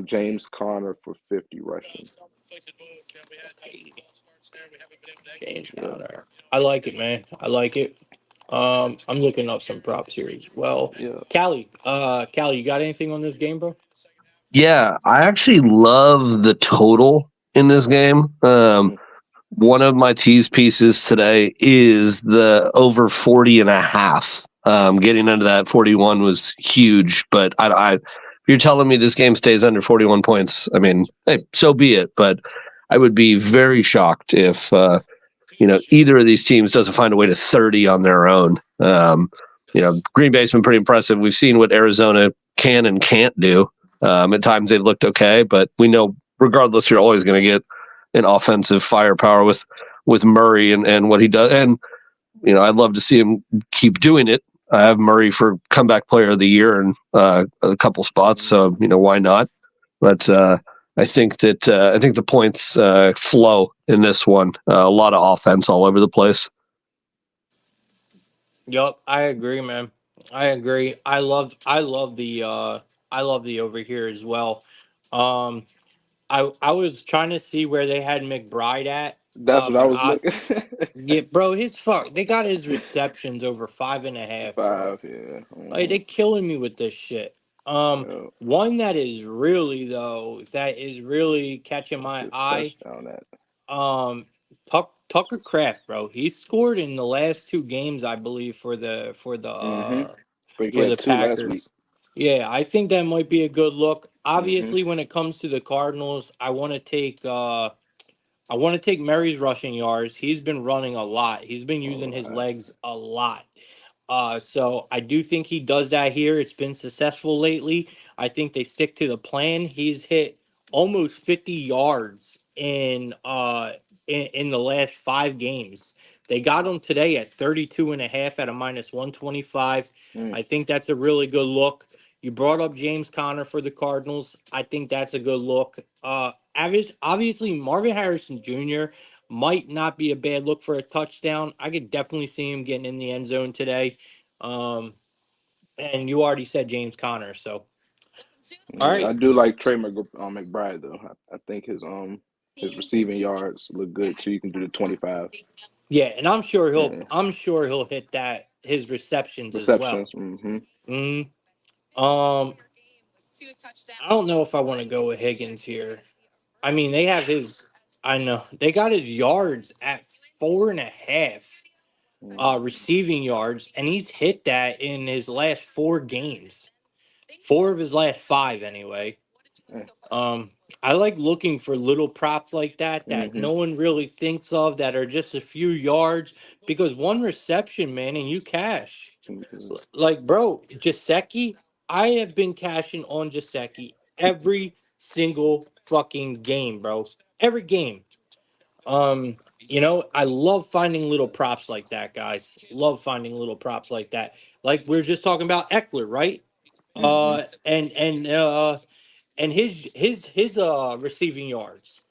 James Conner for 50 rushing. James Yeah, Conner. I like it, man. I like it. I'm looking up some props here as well. yeah. Callie, you got anything on this game, bro? Yeah, I actually love the total in this game. Mm, One of my tease pieces today is the over 40 and a half. Getting into that 41 was huge, but if you're telling me this game stays under 41 points, I mean, hey, so be it. But I would be very shocked if either of these teams doesn't find a way to 30 on their own. Green Bay's been pretty impressive. We've seen what Arizona can and can't do. At times they've looked okay, but we know regardless, you're always going to get an offensive firepower with Murray and what he does. And I'd love to see him keep doing it. I have Murray for comeback player of the year and a couple spots, so why not? But I think the points flow in this one. A lot of offense all over the place. Yup, I agree, man. I agree. I love the over here as well. Um, I was trying to see where they had McBride at. that's what I But was looking. yeah, bro, they got his receptions over 5.5, bro. 5, yeah. Like Hmm. they killing me with this shit. Yeah. One that is really catching What's my his eye. touchdown at? Tucker Craft, bro. He scored in the last 2 games, I believe, Hmm. But he for had the 2 last week. Packers. Yeah, I think that might be a good look. Hmm. Obviously, when it comes to the Cardinals, I want to take Mary's rushing yards. He's been running a lot. He's been All using his right. legs a lot. So I do think he does that here. It's been successful lately. I think they stick to the plan. He's hit almost 50 yards in the last 5 games. They got him today at 32.5 at a minus 125. Mm, I think that's a really good look. You brought up James Conner for the Cardinals. I think that's a good look. Obviously, Marvin Harrison Jr. might not be a bad look for a touchdown. I could definitely see him getting in the end zone today. Um, and you already said James Conner, so all yeah, I right. do like McBride though. I think his receiving yards look good too. You can do the 25 Yeah, and yeah. I'm sure he'll hit that his receptions as well. Receptions. Hmm. Hmm. Um, I don't know if I want to go with Higgins here. I mean, they have his. I know they got his yards at 4.5 receiving yards, and he's hit that in his last 4 games. 4 of his last 5, anyway. Um, I like looking for little props like that Mm-hmm. no one really thinks of that are just a few yards because one reception, man, and you cash. Hmm. Like, bro, Jaceki, I have been cashing on Jaceki every single fucking game, bro. Every game. I love finding little props like that, guys. Love finding little props like that. Like we are just talking about Eckler, right? Hmm. And his receiving yards.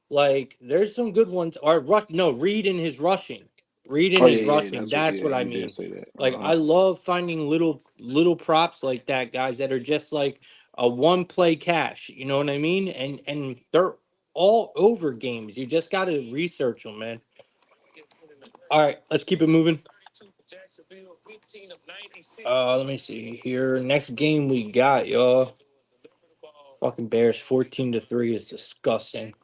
Like there's some good ones. Or no, Reed in his rushing. reading Oh his yeah, rushing. That's what I you did mean. say that. Like I love finding little props like that, guys, that are just like a one play cash. You know what I mean? And they're all over games. You just got to research them, man. All right, let's keep it moving. Let me see here. Next game we got, y'all. Fucking Bears 14-3 is disgusting.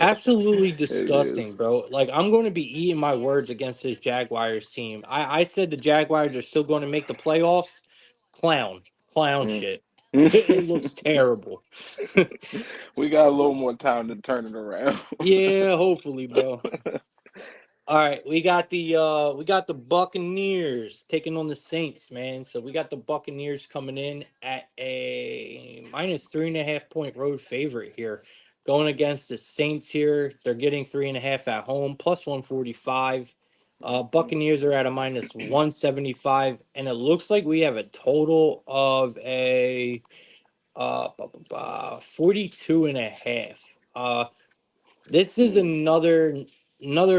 Absolutely It is. disgusting, bro. Like I'm going to be eating my words against this Jaguars team. I said the Jaguars are still going to make the playoffs. Clown Mm. shit. It looks terrible. We got a little more time to turn it around. Yeah, hopefully, bro. All right, we got the Buccaneers taking on the Saints, man. So we got the Buccaneers coming in at a minus 3.5 point road favorite here, going against the Saints here. They're getting 3.5 at home, plus 145. Buccaneers are at a minus 175, and it looks like we have a total of a 42 and a half. This is another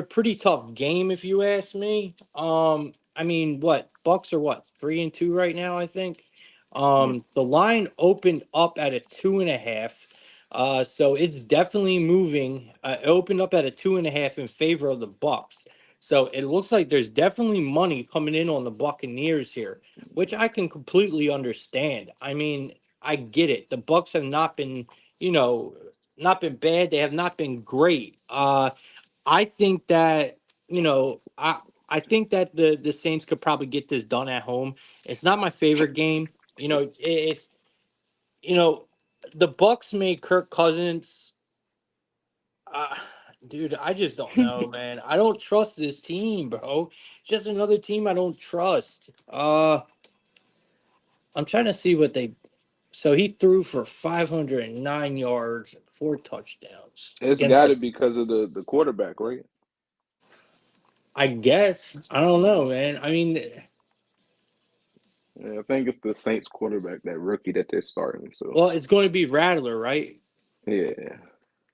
pretty tough game, if you ask me. I mean, what Bucks are what 3-2 right now, I think. Mm. The line opened up at a 2.5, so it's definitely moving. It opened up at a 2.5 in favor of the Bucks. So it looks like there's definitely money coming in on the Buccaneers here, which I can completely understand. I mean, I get it. The Bucks have not been, you know, not been bad. They have not been great. I think that I think that the Saints could probably get this done at home. It's not my favorite game. It's you know the Bucks made Kirk Cousins. Uh, Dude, I just don't know, man. I don't trust this team, bro. Just another team I don't trust. I'm trying to see what they. So he threw for 509 yards and 4 touchdowns It's against got the. to because of the quarterback, right? I guess I don't know, man. I mean, Yeah, I think it's the Saints quarterback, that rookie that they're starting. So well, it's going to be Rattler, right? yeah,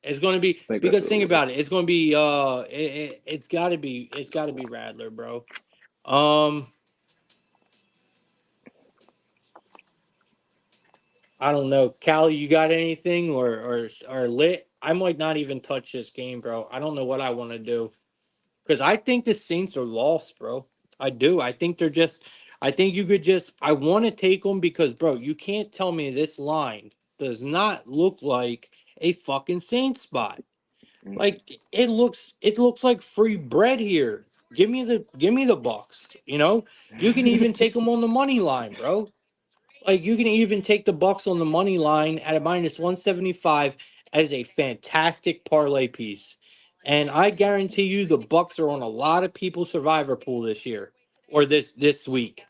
It's going to be I think that's because what think it is. about it. It's going to be it's got to be Rattler, bro. Um, I don't know, Callie. You got anything or lit? I might not even touch this game, bro. I don't know what I want to do because I think the Saints are lost, bro. I do. I think they're just. I think you could just. I want to take them because, bro, you can't tell me this line does not look like a fucking Saints spot. Mm. Like it looks like free bread here. Give me the Bucks. You can even take them on the money line, bro. Like you can even take the Bucks on the money line at a minus 175 as a fantastic parlay piece. And I guarantee you the Bucks are on a lot of people's survivor pool this year or this week.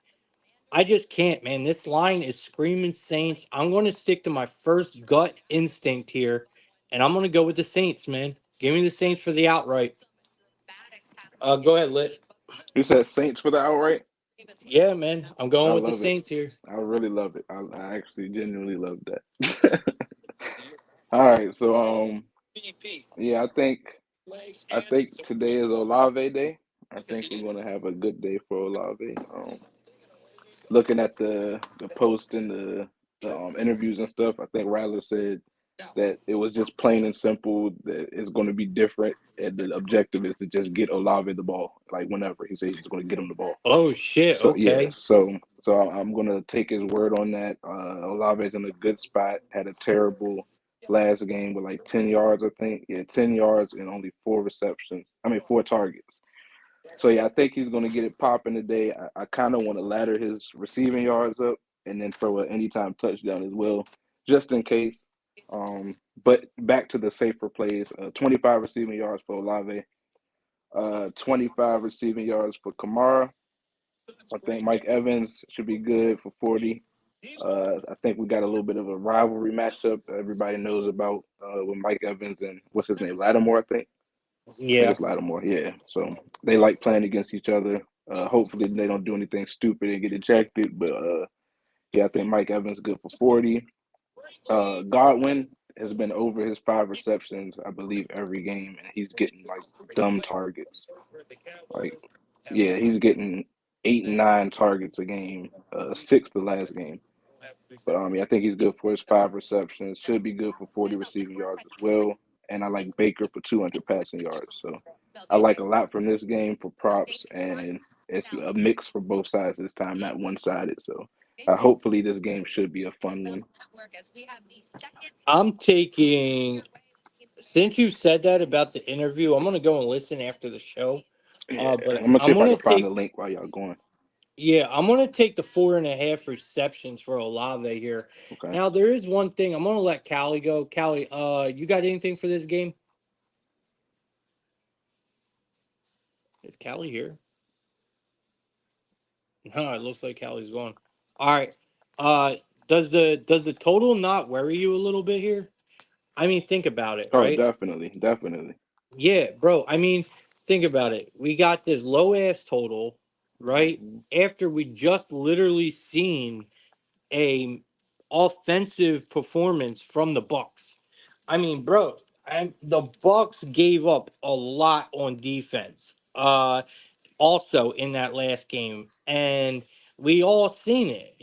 I just can't, man. This line is screaming Saints. I'm going to stick to my first gut instinct here, and I'm going to go with the Saints, man. Give me the Saints for the outright. Go ahead, Lit. You said Saints for the outright. Yeah, man. I'm I going with the love it. Saints here. I really love it. I actually genuinely love that. All right, so yeah, I think today is Olave Day. I think we're gonna have a good day for Olave. Looking at the post and the interviews and stuff, I think Rattler said that it was just plain and simple that it's going to be different, and the objective is to just get Olave the ball, like whenever he says he's just going to get him the ball. Oh shit. So yeah, Okay. so I'm going to take his word on that. Olave's in a good spot. Had a terrible last game with like 10 yards, I think. Yeah, 10 yards and only 4 receptions. I mean, 4 targets. So yeah, I think he's going to get it popping today. I kind of want to ladder his receiving yards up and then throw an anytime touchdown as well, just in case. But back to the safer plays. 25 receiving yards for Olave. 25 receiving yards for Kamara. I think Mike Evans should be good for 40. I think we got a little bit of a rivalry matchup that everybody knows about with Mike Evans and what's his name, Lattimore, I think. I think Yeah. it's Lattimore, yeah. So they like playing against each other. Hopefully they don't do anything stupid and get ejected. But yeah, I think Mike Evans good for 40. Godwin has been over his 5 receptions, I believe, every game, and he's getting like dumb targets. Like, yeah, he's getting 8 and 9 targets a game, 6 the last game. But I think he's good for his 5 receptions. Should be good for 40 receiving yards as well. And I like Baker for 200 passing yards. So I like a lot from this game for props, and it's a mix for both sides this time, not one sided. So hopefully this game should be a fun one. I'm taking. Since you said that about the interview, I'm gonna go and listen after the show. Yeah, But I'm gonna see I'm if I gonna can find the take. link while y'all going. Yeah, I'm gonna take the 4.5 receptions for Olave here. Okay. Now there is one thing I'm gonna let Callie go. Callie, you got anything for this game? Is Callie here? No, it looks like Callie's gone. All right. Uh, does the total not worry you a little bit here? I mean, think about it, Oh, right? definitely, definitely. Yeah, bro. I mean, think about it. We got this low ass total, right? Mhm. After we just literally seen a offensive performance from the Bucks. I mean, bro, the Bucks gave up a lot on defense. Also in that last game, and we all seen it.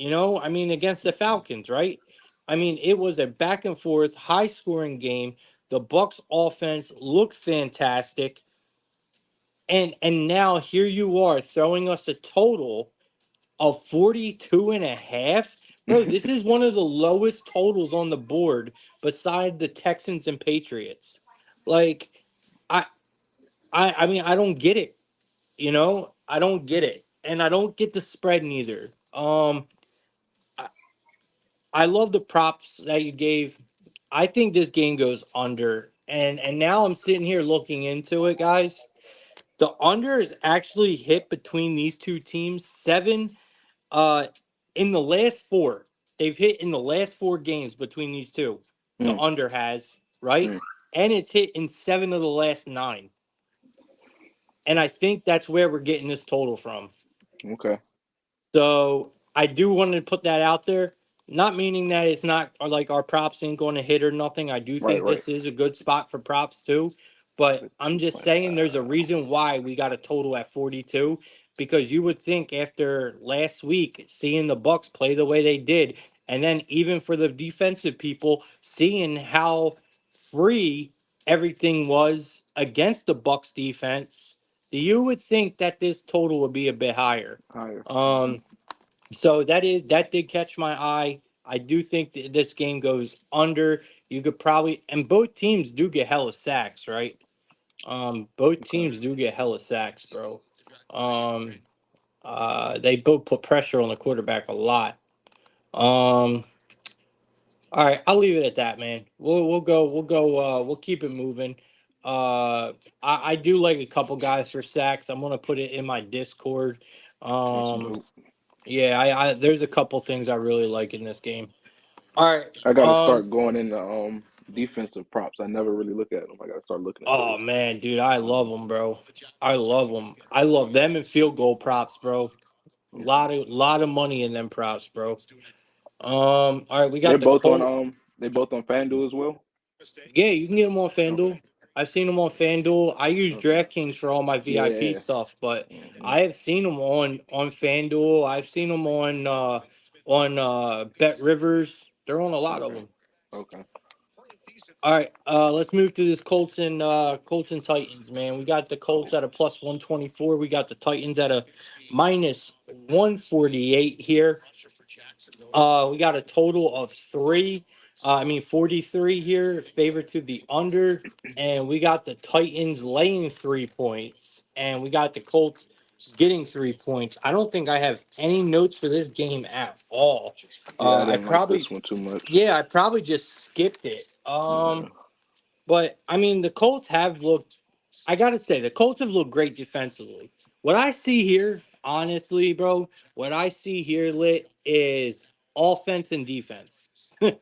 I mean, against the Falcons, right? I mean, it was a back and forth, high scoring game. The Bucks offense looked fantastic, and now here you are throwing us a total of 42.5. Bro, this is one of the lowest totals on the board beside the Texans and Patriots. Like, I I mean, I don't get it. I don't get it. And I don't get the spread neither. I, I love the props that you gave. I think this game goes under. And now I'm sitting here looking into it, guys. The under is actually hit between these two teams 7 uh in the last 4. They've hit in the last 4 games between these two. The Mm, under has, right? mm, And it's hit in 7 of the last 9. And I think that's where we're getting this total from. okay. So I do want to put that out there. Not meaning that it's not like our props ain't going to hit or nothing. I do Right, think right. this is a good spot for props too. But I'm just saying 52.5. there's a reason why we got a total at 42, because you would think after last week seeing the Bucks play the way they did, and then even for the defensive people seeing how free everything was against the Bucks defense, you would think that this total would be a bit higher. Higher. So that did catch my eye. I do think that this game goes under. You could probably, and both teams do get hella sacks, right? Both Okay. teams do get hella sacks, bro. Um, they both put pressure on the quarterback a lot. Um, all right, I'll leave it at that, man. We'll keep it moving. I do like a couple guys for sacks. I'm gonna put it in my Discord. That's Um, dope. yeah, I there's a couple things I really like in this game. All right. I gotta start going into defensive props. I never really look at them. I gotta start looking at Oh those. man, dude, I love Um, them, bro. I love them. I love them and field goal props, bro. okay. Lot of money in them props, bro. All right, we They're got the both on Colt. they both on FanDuel as well. Yeah, you can get them on Okay. FanDuel. I've seen them on FanDuel. I use Okay. DraftKings for all my VIP Yeah. stuff, but Hmm. I have seen them on FanDuel. I've seen them on Bet Rivers. They're on a lot of Okay. them. Okay. All right, let's move to this Colts and Titans, man. We got the Colts at a plus 124. We got the Titans at a minus 148 here. We got a total of 43 here, favored to the under, and we got the Titans laying 3 points, and we got the Colts getting 3 points. I don't think I have any notes for this game at all. Yeah, I I didn't like probably, this one too much. yeah, I probably just skipped it. Yeah. But I mean, the Colts have looked. I gotta say, the Colts have looked great defensively. What I see here, honestly, bro, what I see here, lit, is offense and defense.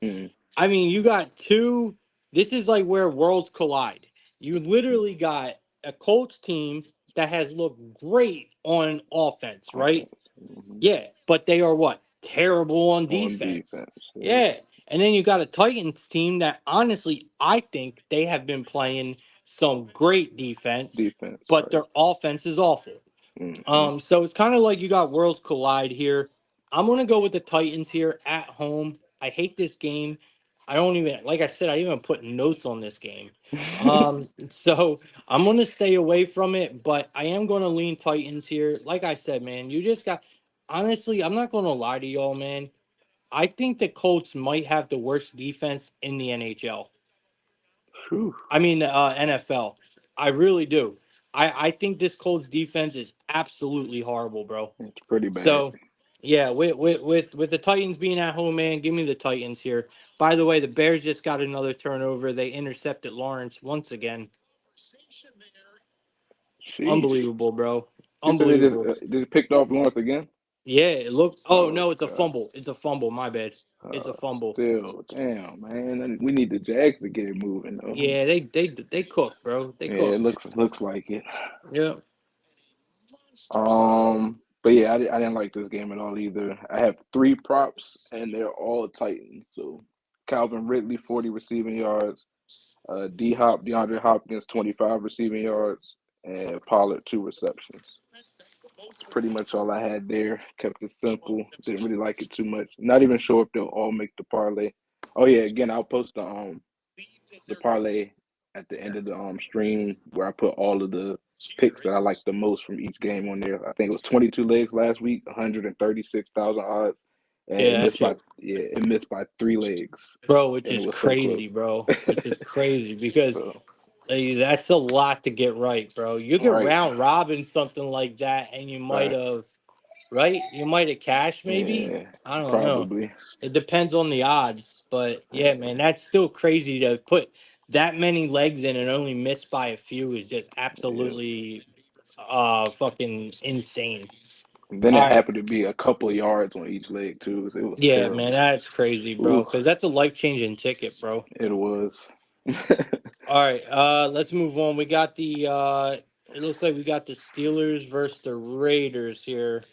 Mm, I mean, you got two. This is like where worlds collide. You mm. literally got a Colts team that has looked great on offense, right? Offense. Hmm. Yeah, but they are what? Terrible on On defense. defense. Yeah. Yeah. And then you got a Titans team that honestly, I think they have been playing some great defense, Defense, but right? their offense is awful. Hmm. So it's kind of like you got worlds collide here. I'm gonna go with the Titans here at home. I hate this game. I don't even, like I said, I even put notes on this game. So I'm gonna stay away from it, but I am gonna lean Titans here. Like I said, man, you just got, honestly, I'm not gonna lie to y'all, man. I think the Colts might have the worst defense in the NHL. Whew, I mean, NFL. I really do. I think this Colts defense is absolutely horrible, bro. it's pretty bad. So, yeah, with the Titans being at home, man, give me the Titans here. By the way, the Bears just got another turnover. They intercepted Lawrence once again. Sheesh. Unbelievable, bro. You said they Unbelievable. just picked off Lawrence again? Yeah, it looked. Oh Oh no, it's a God. fumble. It's a fumble. My bad. It's a fumble. Still, damn, man. We need the Jags to get it moving though. Yeah, they cooked, bro. They Yeah, it cooked. looks like it. Yeah. But yeah, I didn't like this game at all either. I have three props, and they're all Titans. So Calvin Ridley, 40 receiving yards. DeAndre Hopkins, 25 receiving yards, and Pollard, 2 receptions. That's pretty much all I had there. Kept it simple. Didn't really like it too much. Not even sure if they'll all make the parlay. Oh yeah, again, I'll post the parlay at the end of the stream where I put all of the picks that I like the most from each game on there. I think it was 22 legs last week, 136,000 odds, and Yeah, that shit. it missed by 3 legs, Bro, which and it is was so close. crazy, bro. Which is crazy because So that's a lot to get right, bro. You could right, round robin something like that, and you might right, have, right? You might have cashed, maybe. yeah, I don't know. probably. It depends on the odds, but yeah, man, that's still crazy to put that many legs in and only miss by a few is just Yeah. absolutely, fucking insane. And then All it right. happened to be a couple of yards on each leg too. So it was Yeah, man, terrible. that's crazy, bro. Ooh, Because that's a life changing ticket, bro. it was. All right, let's move on. We got the it looks like we got the Steelers versus the Raiders here.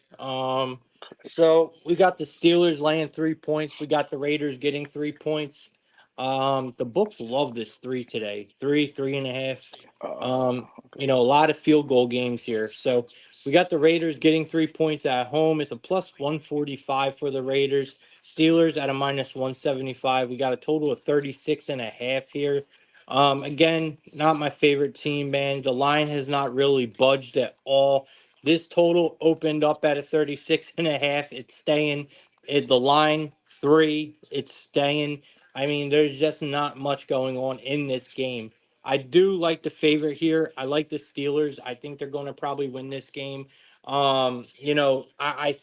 So we got the Steelers laying 3 points. We got the Raiders getting 3 points. The books love this three today. Three and a half. A lot of field goal games here. So we got the Raiders getting 3 points at home. It's a plus 145 for the Raiders. Steelers at a minus 175. We got a total of 36 and a half here. Again, not my favorite team, man. The line has not really budged at all. This total opened up at a 36 and a half. It's staying. The line 3, it's staying. I mean, there's just not much going on in this game. I do like the favorite here. I like the Steelers. I think they're going to probably win this game. I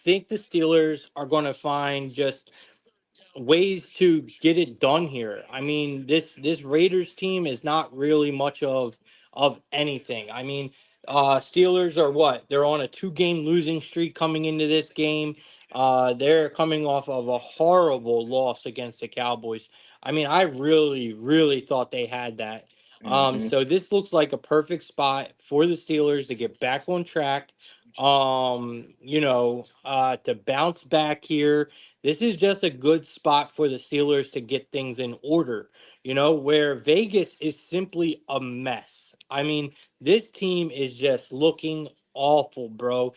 think the Steelers are going to find just ways to get it done here. I mean, this Raiders team is not really much of anything. I mean, Steelers are what? They're on a 2-game losing streak coming into this game. They're coming off of a horrible loss against the Cowboys. I mean, I really, really thought they had that. Hmm. So this looks like a perfect spot for the Steelers to get back on track. To bounce back here. This is just a good spot for the Steelers to get things in order, where Vegas is simply a mess. I mean, this team is just looking awful, bro.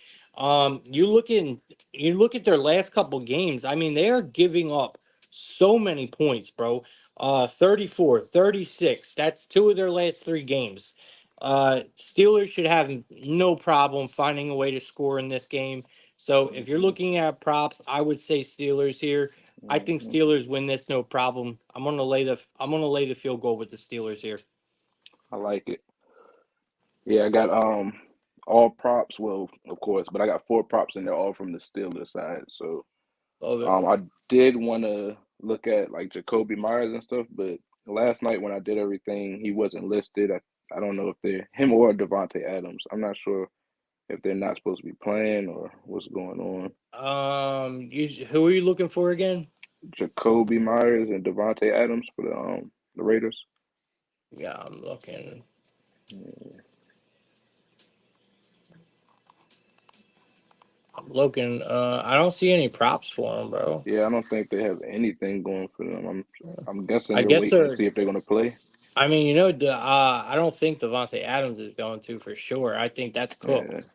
You look at their last couple games. I mean, they are giving up so many points, bro. 34, 36. That's 2 of their last 3 games. Steelers should have no problem finding a way to score in this game. So if you're Hmm. looking at props, I would say Steelers here. I think Hmm. Steelers win this no problem. I'm gonna lay the field goal with the Steelers here. I like it. Yeah, I got all props. Well, of course, but I got 4 props and they're all from the Steelers side. So Love it. I did want to look at like Jacoby Myers and stuff, but last night when I did everything, he wasn't listed. I don't know if they're him or Devontae Adams. I'm not sure if they're not supposed to be playing or what's going on. Who are you looking for again? Jacoby Myers and Devontae Adams for the Raiders. Yeah, I'm looking. I don't see any props for them, bro. Yeah, I don't think they have anything going for them. I'm guessing I they're guess waiting to they're see if they're going to play. I mean, I don't think Devontae Adams is going to for sure. I think that's Yeah, cooked.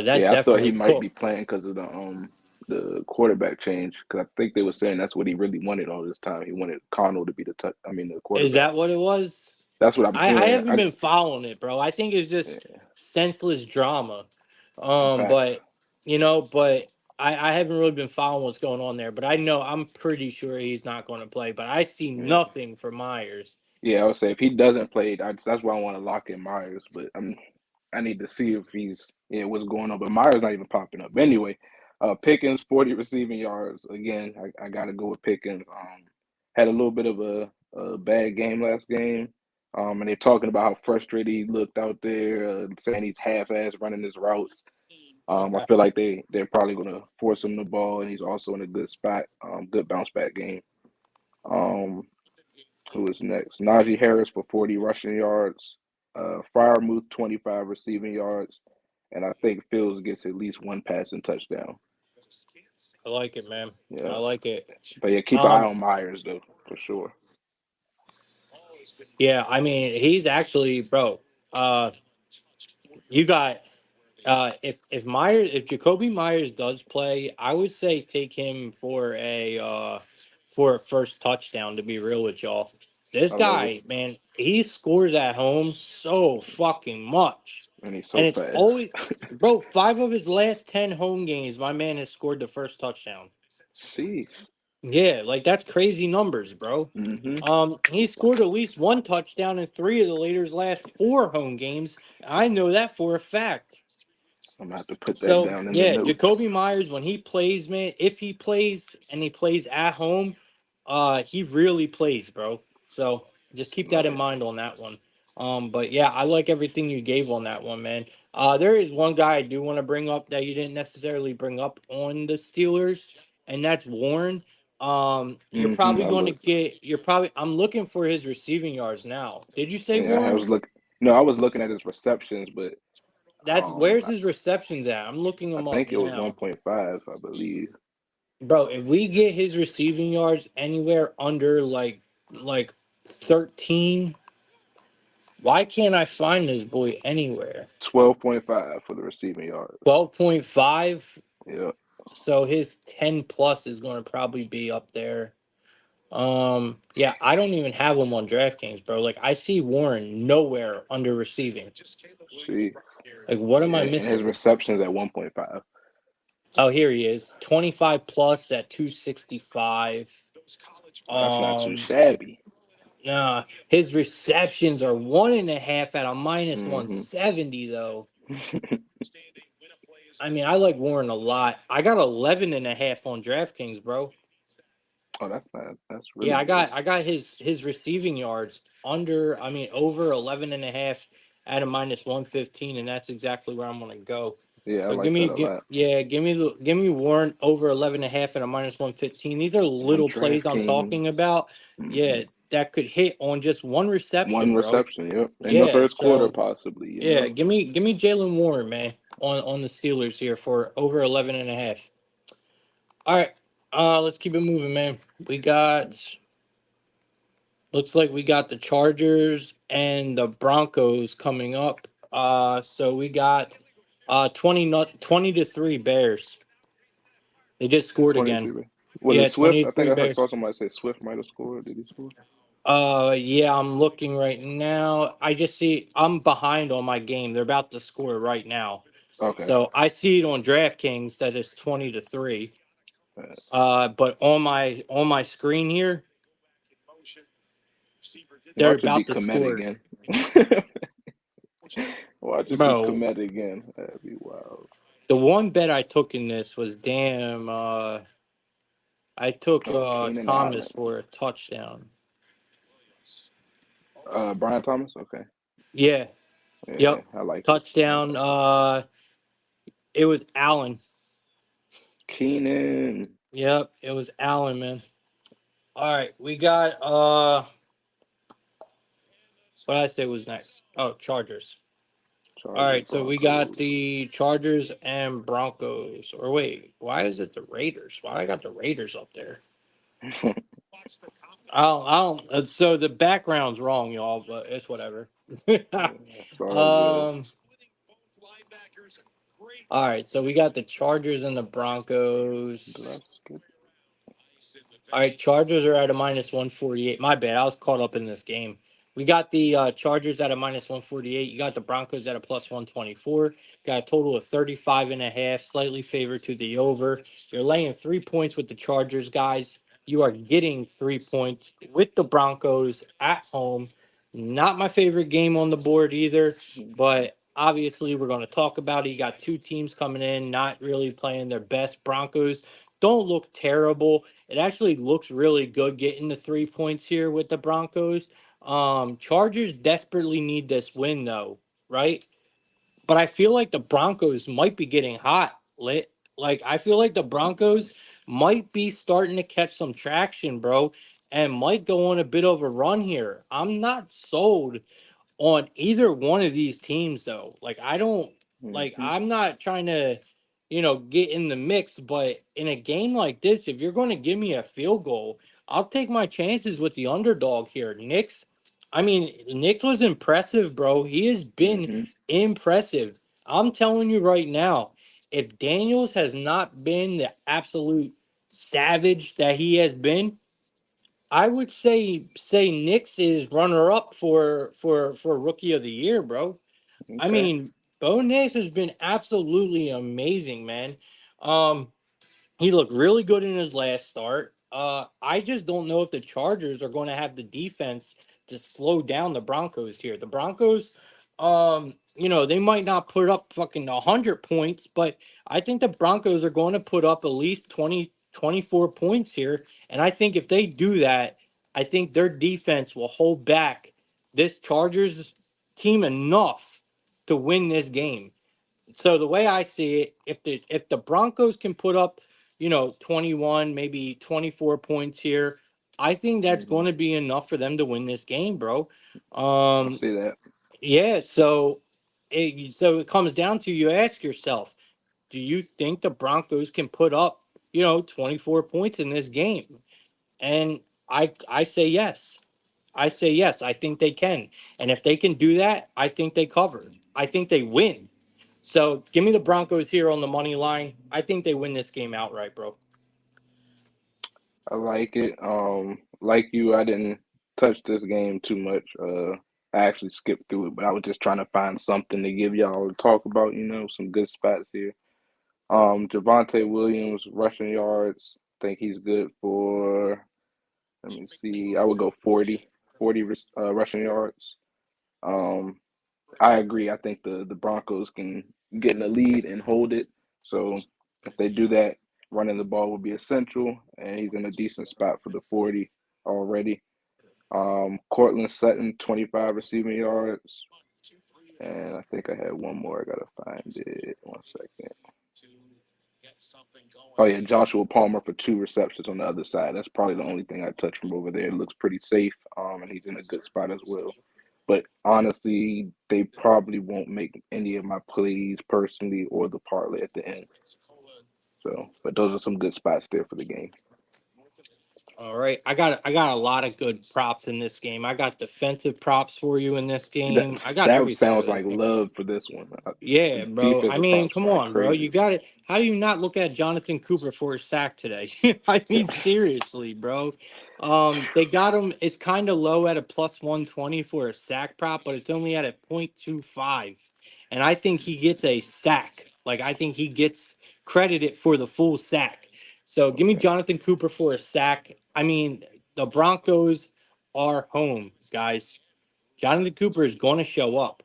That's yeah. I thought he definitely might be cooked. playing because of the quarterback change. Because I think they were saying that's what he really wanted all this time. He wanted Connell to be the Is quarterback. that what it was? That's what I'm I hearing. haven't been following it, bro. I think it's just Yeah, senseless drama. facts. But I haven't really been following what's going on there. But I'm pretty sure he's not going to play. But I see Yeah. nothing for Myers. Yeah, I would say if he doesn't play, that's why I want to lock in Myers. But I need to see if what's going on. But Myers not even popping up. Anyway, Pickens 40 receiving yards again. I got to go with Pickens. Had a little bit of a bad game last game. And they're talking about how frustrated he looked out there, saying he's half-ass running his routes. I Okay. feel like they're probably going to force him the ball, and he's also in a good spot. Good bounce back game. Um, who is next? Najee Harris for 40 rushing yards. Fryermuth 25 receiving yards, and I think Fields gets at least one passing touchdown. I like it, man. I Yeah, like it. but yeah, keep an eye Um, on Myers though for sure. yeah, I mean, he's actually, bro. Uh, you got if Jacoby Myers does play, I would say take him for a first touchdown. To be real with y'all, this I love it, guy, man, he scores at home so fucking much, and he's and so it's fast. always, bro. 5 of his last 10 home games, my man has scored the first touchdown. Sheesh. Yeah, like that's crazy numbers, bro. Mm-hmm. He scored at least one touchdown in 3 of the last 4 home games. I know that for a fact. I'm gonna have to put that So down in the yeah, notes. Jacoby Myers when he plays, man, if he plays and he plays at home, he really plays, bro. So just keep that in Nice. mind on that one. But yeah, I like everything you gave on that one, man. There is one guy I do want to bring up that you didn't necessarily bring up on the Steelers, and that's Warren. Mm-hmm. You're probably I'm looking for his receiving yards now. Did you say Yeah, I Warren? was look. No, I was looking at his receptions, but That's um, where's his receptions at? I'm looking I him up think it was now. 1.5, I believe. Bro, if we get his receiving yards anywhere under like 13, why can't I find this boy anywhere? 12.5 for the receiving yards. 12.5. Yeah. So his 10 plus is going to probably be up there. Yeah, I don't even have him on DraftKings, bro. Like I see Warren nowhere under receiving. See. Like what am Yeah, I and his missing? receptions at 1.5. Oh, here he is. 25 plus at 265. Oh, that's not too Um shabby. His receptions are 1.5 at a minus Hmm 170, though. I mean, I like Warren a lot. I got 11.5 on DraftKings, bro. Oh, that's not. That's really Yeah, good. I got his receiving yards over 11.5 at a minus 115, and that's exactly where I'm gonna go. Yeah, I So like that a lot. give me Warren over 11.5 at a minus 115. These are On little plays I'm DraftKings, talking about. hmm Yeah, that could hit on just one one reception, bro. reception. Yep, in the Yeah, first quarter, so possibly. yeah, give me Jalen Warren, man, on the Steelers here for over 11.5. All right, let's keep it moving, man. We got looks like we got the Chargers and the Broncos coming up. So we got 20 to 3 Bears. They just scored again. 23. Was it Yeah, Swift? 20 to I think 3 I saw Bears. somebody say Swift might have scored. Did he score? Yeah, I'm looking right now. I just see I'm behind on my game. They're about to score right now. Okay. So I see it on DraftKings that it's 20 to 3. Uh, But on my screen here, they're Watch it be about to Komet score. again. Watch it be Bro, Komet again. That'd be wild. the one bet I took in this was damn I took Oh, Keenan Thomas Allen. for a touchdown. Brian Thomas. Okay. Yeah, Yeah, yep. I like it. I Touchdown. like it. It was Allen. Keenan. Yep, it was Allen, man. All right, we got what did I say was next? Oh, Chargers. All Chargers, right, so we got Broncos. the Chargers and Broncos. Or wait, why is it the Raiders? Why I got the Raiders up there? So the background's wrong, y'all, but it's whatever. It's all good. um. All right, so we got the Chargers and the Did Broncos. I skip? All right, Chargers are at a minus 148. My bad. I was caught up in this game. We got the Chargers at a minus 148. You got the Broncos at a plus 124. Got a total of 35 and a half, slightly favored to the over. You're laying 3 points with the Chargers, guys. You are getting 3 points with the Broncos at home. Not my favorite game on the board either, but obviously we're going to talk about it. You got two teams coming in, not really playing their best. Broncos don't look terrible. It actually looks really good getting the 3 points here with the Broncos. Chargers desperately need this win though, right? But I feel like the Broncos might be getting hot lit. Like I feel like the Broncos might be starting to catch some traction, bro, and might go on a bit of a run here. I'm not sold on either one of these teams though. Like I don't like Mm-hmm. I'm not trying to, get in the mix, but in a game like this, if you're going to give me a field goal, I'll take my chances with the underdog here. Knicks was impressive, bro. He has been Mm-hmm. impressive. I'm telling you right now, if Daniels has not been the absolute savage that he has been, I would say Knicks is runner up for rookie of the year, bro. I Okay. mean, Bo Nix has been absolutely amazing, man. Um, he looked really good in his last start. I just don't know if the Chargers are going to have the defense to slow down the Broncos here. The Broncos, they might not put up fucking 100 points, but I think the Broncos are going to put up at least 20, 24 points here. And I think if they do that, I think their defense will hold back this Chargers team enough to win this game. So the way I see it, if the Broncos can put up, 21, maybe 24 points here, I think that's Mm-hmm. going to be enough for them to win this game, bro. I Um, see that. yeah. So it comes down to you ask yourself, do you think the Broncos can put up, 24 points in this game? And I say yes. I say yes. I think they can. And if they can do that, I think they cover. I think they win. So give me the Broncos here on the money line. I think they win this game outright, bro. I like it. Like you, I didn't touch this game too much. I actually skipped through it, but I was just trying to find something to give y'all to talk about. Some good spots here. Javante Williams rushing yards. Think he's good for. Let me see. I would go 40 rushing yards. Um, I agree. I think the Broncos can get in the lead and hold it. So if they do that, running the ball will be essential, and he's in a decent spot for the 40 already. Cortland Sutton, 25 receiving yards. And I think I had one more. I gotta find it. 1 second. Oh yeah, Joshua Palmer for 2 receptions on the other side. That's probably the only thing I touched from over there. It looks pretty safe, and he's in a good spot as well. But honestly, they probably won't make any of my plays personally or the parlay at the end. So, but those are some good spots there for the game. All right. I got a lot of good props in this game. I got defensive props for you in this That game. I got that everything sounds for this like game. love for this one. Yeah, The bro. I defensive mean, props come sound on, bro. crazy. You got it. How do you not look at Jonathan Cooper for a sack today? I mean, seriously, bro. They got him. It's kind of low at a plus 120 for a sack prop, but it's only at a 0.25. And I think he gets a sack. Like I think he gets credited for the full sack. So give me Okay. Jonathan Cooper for a sack. I mean, the Broncos are home, guys. Jonathan Cooper is going to show up.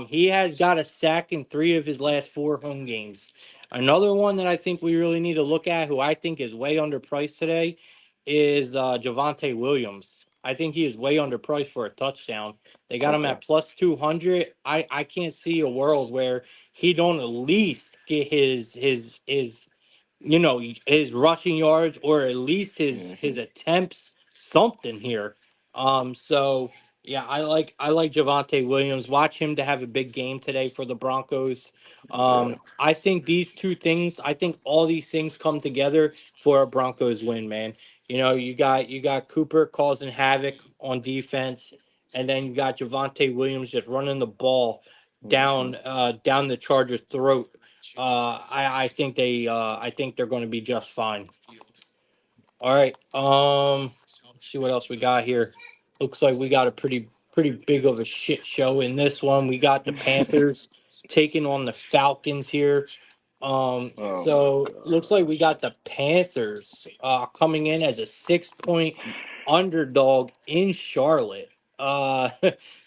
He has got a sack in 3 of his last 4 home games. Another one that I think we really need to look at, who I think is way underpriced today, is Javante Williams. I think he is way underpriced for a touchdown. They got him Okay. at plus 200. I can't see a world where he don't at least get his rushing yards or at least his Hmm. attempts something here. So yeah, I like Javante Williams. Watch him to have a big game today for the Broncos. Yeah. I think all these things come together for a Broncos win, man. You got Cooper causing havoc on defense, and then you got Javante Williams just running the ball down the Chargers' throat. I think they're going to be just fine. All right. Let's see what else we got here. Looks like we got a pretty big of a shit show in this one. We got the Panthers taking on the Falcons here. Oh my So looks like we got the Panthers coming in as a 6 point underdog in Charlotte. Uh,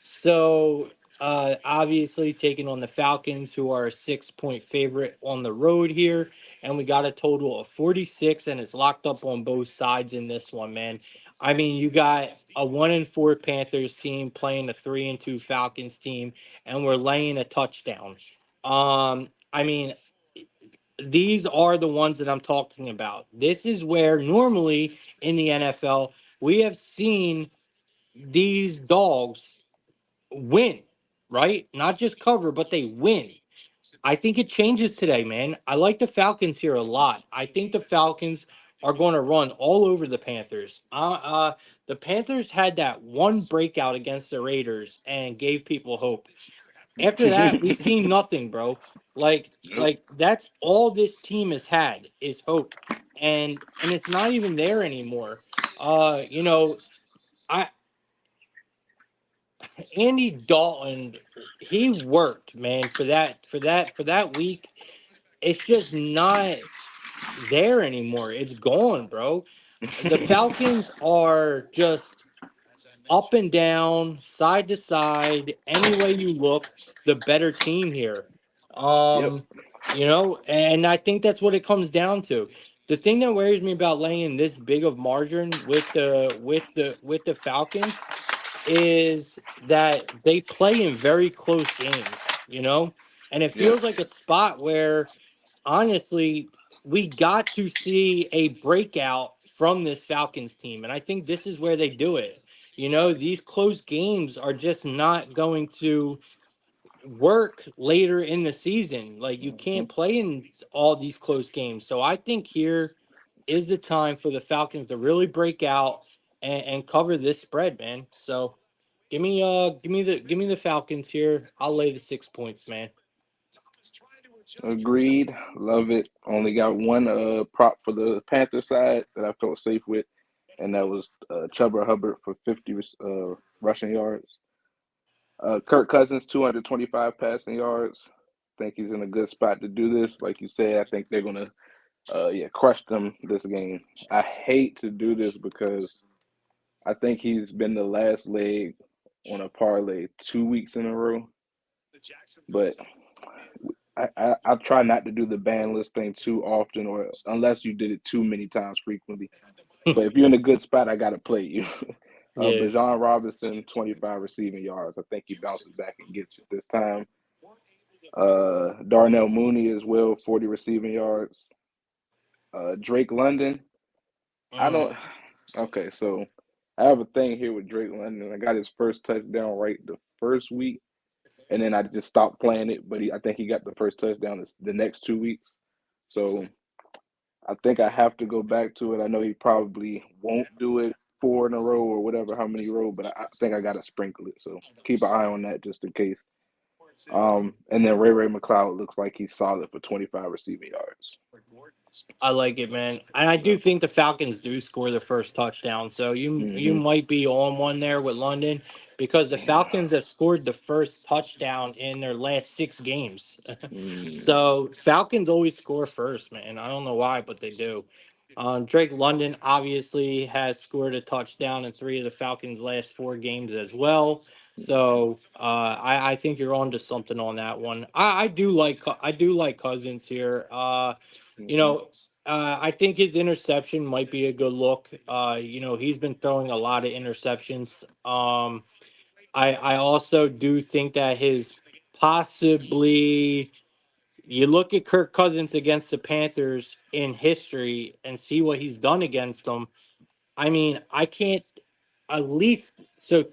so obviously taking on the Falcons, who are a 6 point favorite on the road here, and we got a total of 46, and it's locked up on both sides in this one, man. I mean, you got a 1-4 Panthers team playing a 3-2 Falcons team, and we're laying a touchdown. I mean, these are the ones that I'm talking about. This is where normally in the NFL we have seen these dogs win, right? Not just cover, but they win. I think it changes today, man. I like the Falcons here a lot. I think the Falcons are going to run all over the Panthers. The Panthers had that one breakout against the Raiders and gave people hope. After that, we've God. seen nothing, bro. Like, Yep. like that's all this team has had is hope, and it's not even there anymore. You know, I Andy Dalton, he worked, man, for that week. It's just not there anymore. It's gone, bro. The Falcons are just up and down, side to side, any way you look, the better team here. Yep. And I think that's what it comes down to. The thing that worries me about laying this big of margin with the Falcons is that they play in very close games, and it Yes. feels like a spot where honestly, we got to see a breakout from this Falcons team. And I think this is where they do it. These close games are just not going to work later in the season. Like, you Mhm. can't play in all these close games. So I think here is the time for the Falcons to really break out and cover this spread, man. So give me the Falcons here. I'll lay the 6 points, man. Agreed. Love it. Only got one prop for the Panther side that I felt safe with, and that was Chuba Hubbard for 50 rushing yards. Kirk Cousins 225 passing yards. Think he's in a good spot to do this. Like you said, I think they're gonna crush them this game. I hate to do this because I think he's been the last leg on a parlay 2 weeks in a row, but I try not to do the ban list thing too often, or unless you did it too many times frequently. But if you're in a good spot, I gotta play you. Yeah. Bijan Robinson, 25 receiving yards. I think he bounces back and gets it this time. Darnell Mooney as well, 40 receiving yards. Drake London. I Mm. don't. Okay, so I have a thing here with Drake London. I got his first touchdown right the first week, and then I just stopped playing it. But I think he got the first touchdown the next 2 weeks. So I think I have to go back to it. I know he probably won't do it four in a row or whatever, how many row, but I think I got to sprinkle it. So keep an eye on that just in case. And then Ray McLeod looks like he's solid for 25 receiving yards. I like it, man. And I do Yep. think the Falcons do score the first touchdown. So you Mm-hmm. might be on one there with London, because the Falcons have scored the first touchdown in their last 6 games. Mm. So Falcons always score first, man. I don't know why, but they do. Drake London obviously has scored a touchdown in 3 of the Falcons' last 4 games as well. So I think you're on to something on that one. I do like Cousins here. You Mm-hmm. know, I think his interception might be a good look. He's been throwing a lot of interceptions. I also do think that his possibly you look at Kirk Cousins against the Panthers in history and see what he's done against them. I mean, I can't at least so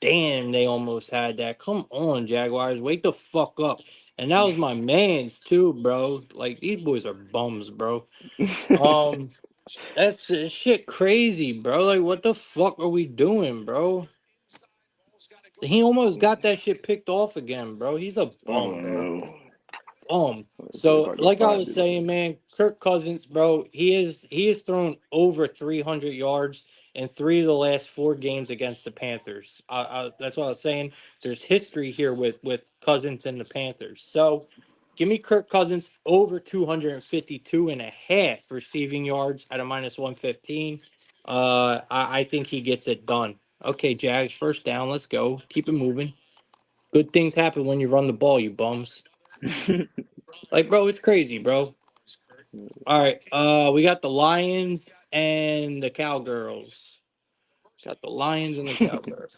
damn they almost had that. Come on, Jaguars, wake the fuck up. And that was my man's too, bro. Like, these boys are bums, bro. Um, That's shit crazy, bro. Like, what the fuck are we doing, bro? He almost got that shit picked off again, bro. He's a I bum, don't bro. know. Let's see if So I can like I find was it. saying, man, Kirk Cousins, bro, he is thrown over 300 yards in 3 of the last 4 games against the Panthers. That's what I was saying. There's history here with Cousins and the Panthers. So give me Kirk Cousins over 252.5 receiving yards at a -115. I think he gets it done. Okay, Jags, first down. Let's go. Keep it moving. Good things happen when you run the ball, you bums. Like, bro, it's crazy, bro. All right, we got the Lions and the Cowgirls. Got the Lions and the Cowgirls.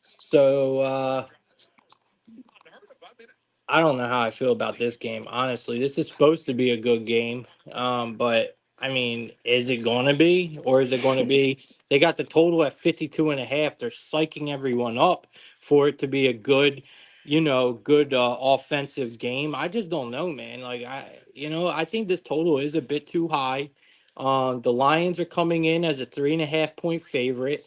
So I don't know how I feel about this game. Honestly, this is supposed to be a good game, but I mean, is it going to be, or is it going to be? They got the total at 52.5. They're psyching everyone up for it to be a good, good offensive game. I just don't know, man. Like I think this total is a bit too high. The Lions are coming in as a 3.5 point favorite.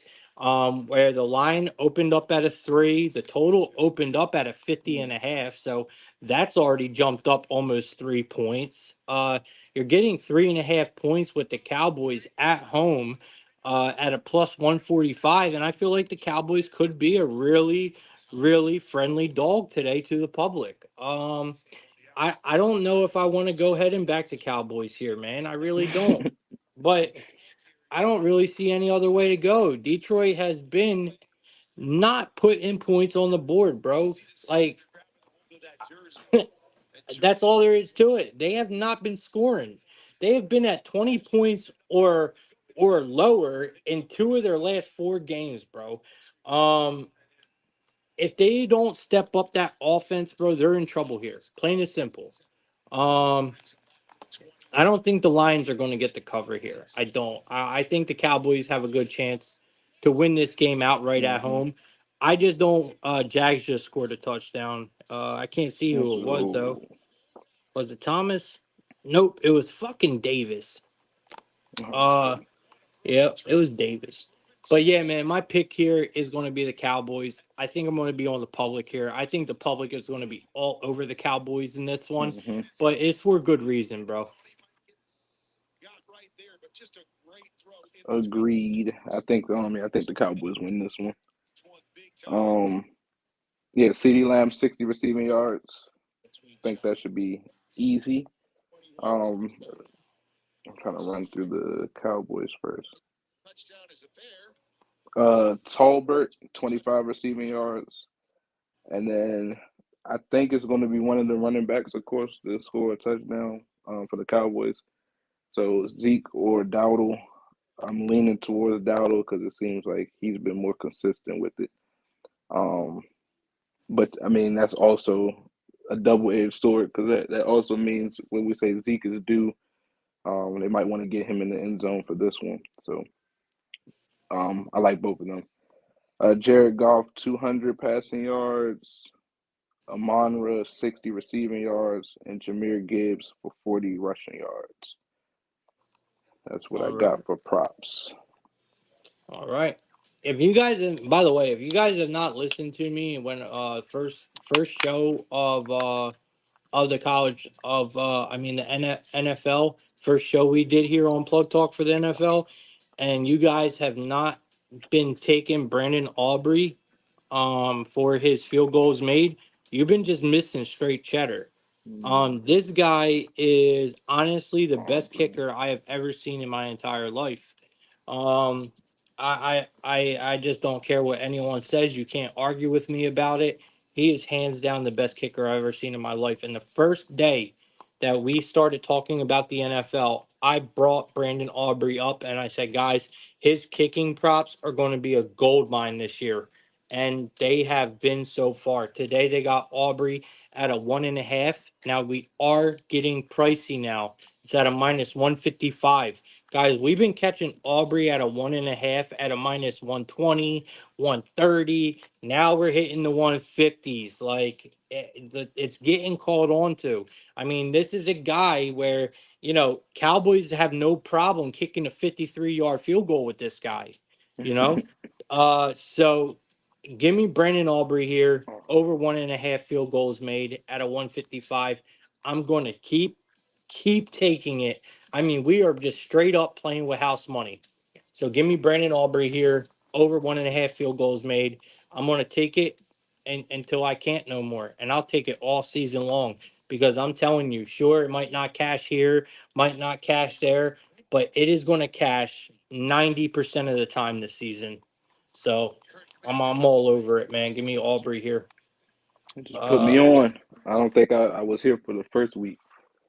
Where the line opened up at a 3, the total opened up at a 50.5. So that's already jumped up almost 3 points. You're getting 3.5 points with the Cowboys at home at a +145. And I feel like the Cowboys could be a really, really friendly dog today to the public. I don't know if I want to go ahead and back the Cowboys here, man. I really don't. But I don't really see any other way to go. Detroit has been not putting points on the board, bro. Like, that's all there is to it. They have not been scoring. They have been at 20 points or lower in 2 of their last 4 games, bro. Um, if they don't step up that offense, bro, they're in trouble here. Plain and simple. Um, I don't think the Lions are going to get the cover here. I don't. I think the Cowboys have a good chance to win this game outright at Hmm. home. I just don't. Jags just scored a touchdown. I can't see who Let's it was though. go. Was it Thomas? Nope. It was fucking Davis. Uh, yeah, it was Davis. But yeah, man, my pick here is going to be the Cowboys. I think I'm going to be on the public here. I think the public is going to be all over the Cowboys in this one, Hmm. but it's for good reason, bro. Agreed. I think the Cowboys win this one. Yeah, CeeDee Lamb 60 receiving yards. Think that should be easy. Um, I'm trying to run through the Cowboys first. Tolbert 25 receiving yards, and then I think it's going to be one of the running backs, of course, to score a touchdown for the Cowboys. So Zeke or Dowdle. I'm leaning towards Dowdle because it seems like he's been more consistent with it. Um, but I mean that's also a double-edged sword because that also means when we say Zeke is due, they might want to get him in the end zone for this one. So I like both of them. Jared Goff 200 passing yards, Amon-Ra 60 receiving yards, and Jahmyr Gibbs for 40 rushing yards. That's what I All right. got for props. All right. If you guys, by the way, if you guys have not listened to me when first show of the college of I mean the NFL first show we did here on Plug Talk for the NFL, and you guys have not been taking Brandon Aubrey for his field goals made, you've been just missing straight cheddar. This guy is honestly the best Aubrey. kicker I have ever seen in my entire life. Um, I just don't care what anyone says. You can't argue with me about it. He is hands down the best kicker I've ever seen in my life. And the first day that we started talking about the NFL, I brought Brandon Aubrey up and I said, guys, his kicking props are going to be a gold mine this year. And they have been so far. Today they got Aubrey at a 1.5. Now we are getting pricey now. It's at a -155. Guys, we've been catching Aubrey at a 1.5, at a minus 120, 130. Now we're hitting the 150s. Like it's getting called on to. I mean, this is a guy where, Cowboys have no problem kicking a 53-yard field goal with this guy, you know? So give me Brandon Aubrey here, over 1.5 field goals made at a 155. I'm going to keep taking it. I mean, we are just straight up playing with house money. So give me Brandon Aubrey here, over 1.5 field goals made. I'm going to take it until I can't no more. And I'll take it all season long because I'm telling you, sure, it might not cash here, might not cash there, but it is going to cash 90% of the time this season. So I'm all over it, man. Give me Aubrey here. Just put me Uh, on. I don't think I was here for the first week.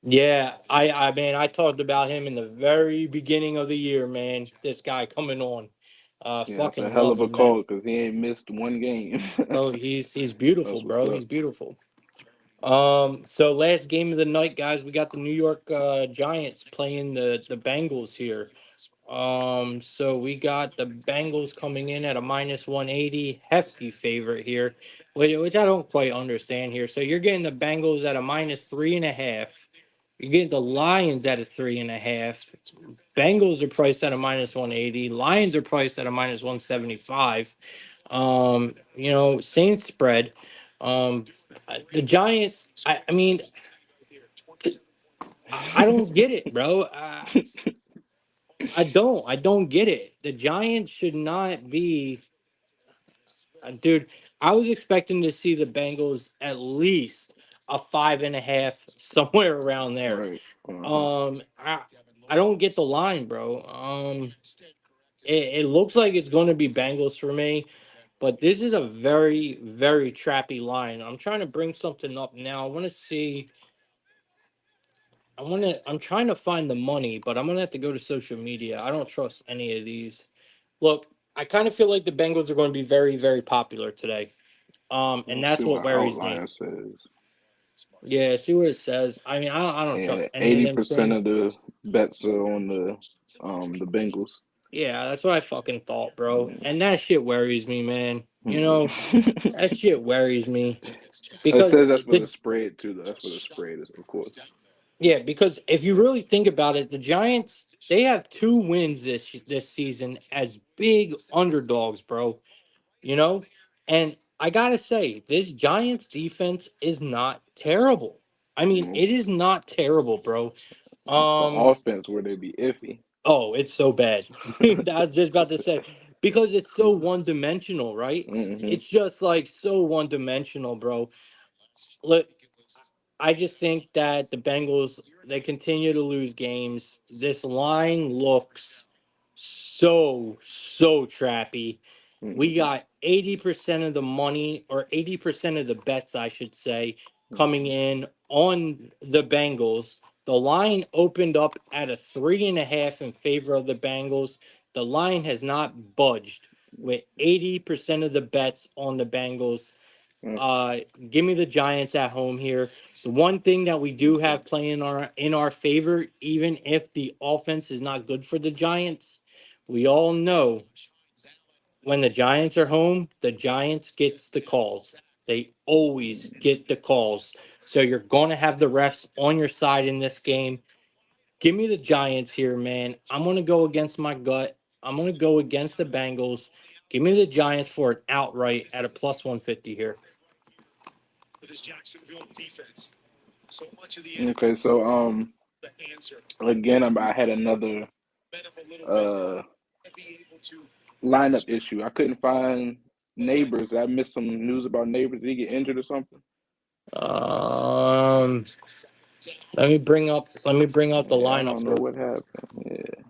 Yeah, I talked about him in the very beginning of the year, man. This guy coming on. Yeah, that's a Fucking hell love of a him, man. call because he ain't missed one game. Bro, he's beautiful, That's what's bro. up. He's beautiful. So last game of the night, guys, we got the New York Giants playing the Bengals here. So we got the Bengals coming in at a minus 180, hefty favorite here, which I don't quite understand here. So you're getting the Bengals at a minus 3.5. You're getting the Lions at a 3.5. Bengals are priced at a minus 180. Lions are priced at a minus 175. Same spread. Um, the Giants, I mean, I don't get it, bro. I don't get it. The Giants should not be, dude. I was expecting to see the Bengals at least a 5.5, somewhere around there. Right. I don't get the line, bro. It looks like it's going to be Bengals for me, but this is a very, very trappy line. I'm trying to bring something up now. I want to see. I'm trying to find the money, but I'm gonna have to go to social media. I don't trust any of these. Look, I kind of feel like the Bengals are going to be very, very popular today. And Let's see that's what what worries me. Outlier says. Yeah, see what it says. I mean, I don't trust Yeah, any of them 80% things. of the bets are on the Bengals. Yeah, that's what I fucking thought, bro. Mm. And that shit worries me, man. That shit worries me It because says that's for the spread too, though. That's for the spread, of course. yeah, because if you really think about it, the Giants, they have 2 wins this season as big underdogs, bro. You know, and I gotta say, this Giants defense is not terrible. I mean, Mm. it is not terrible, bro. It's the Um, offense where they be iffy. oh, it's so bad. I was just about to say because it's so one dimensional, right? Mm-hmm. It's just like so one dimensional, bro. Look, I just think that the Bengals, they continue to lose games. This line looks so trappy. We Mm-hmm. got 80% of the money, or 80% of the bets, I should say, coming in on the Bengals. The line opened up at a 3.5 in favor of the Bengals. The line has not budged with 80% of the bets on the Bengals. Mm-hmm. Uh, Give me the Giants at home here. The one thing that we do Okay. have playing in our favor, even if the offense is not good for the Giants, we all know when the Giants are home, the Giants gets the calls. They always get the calls. So you're going to have the refs on your side in this game. Give me the Giants here, man. I'm going to go against my gut. I'm going to go against the Bengals. Give me the Giants for an outright at a plus 150 here. Okay, so again, I had another uh lineup issue. I couldn't find Neighbors. I missed some news about Neighbors. Did he get injured or something? Um, let me bring up the Yeah, I lineup don't know for. what happened. Yeah,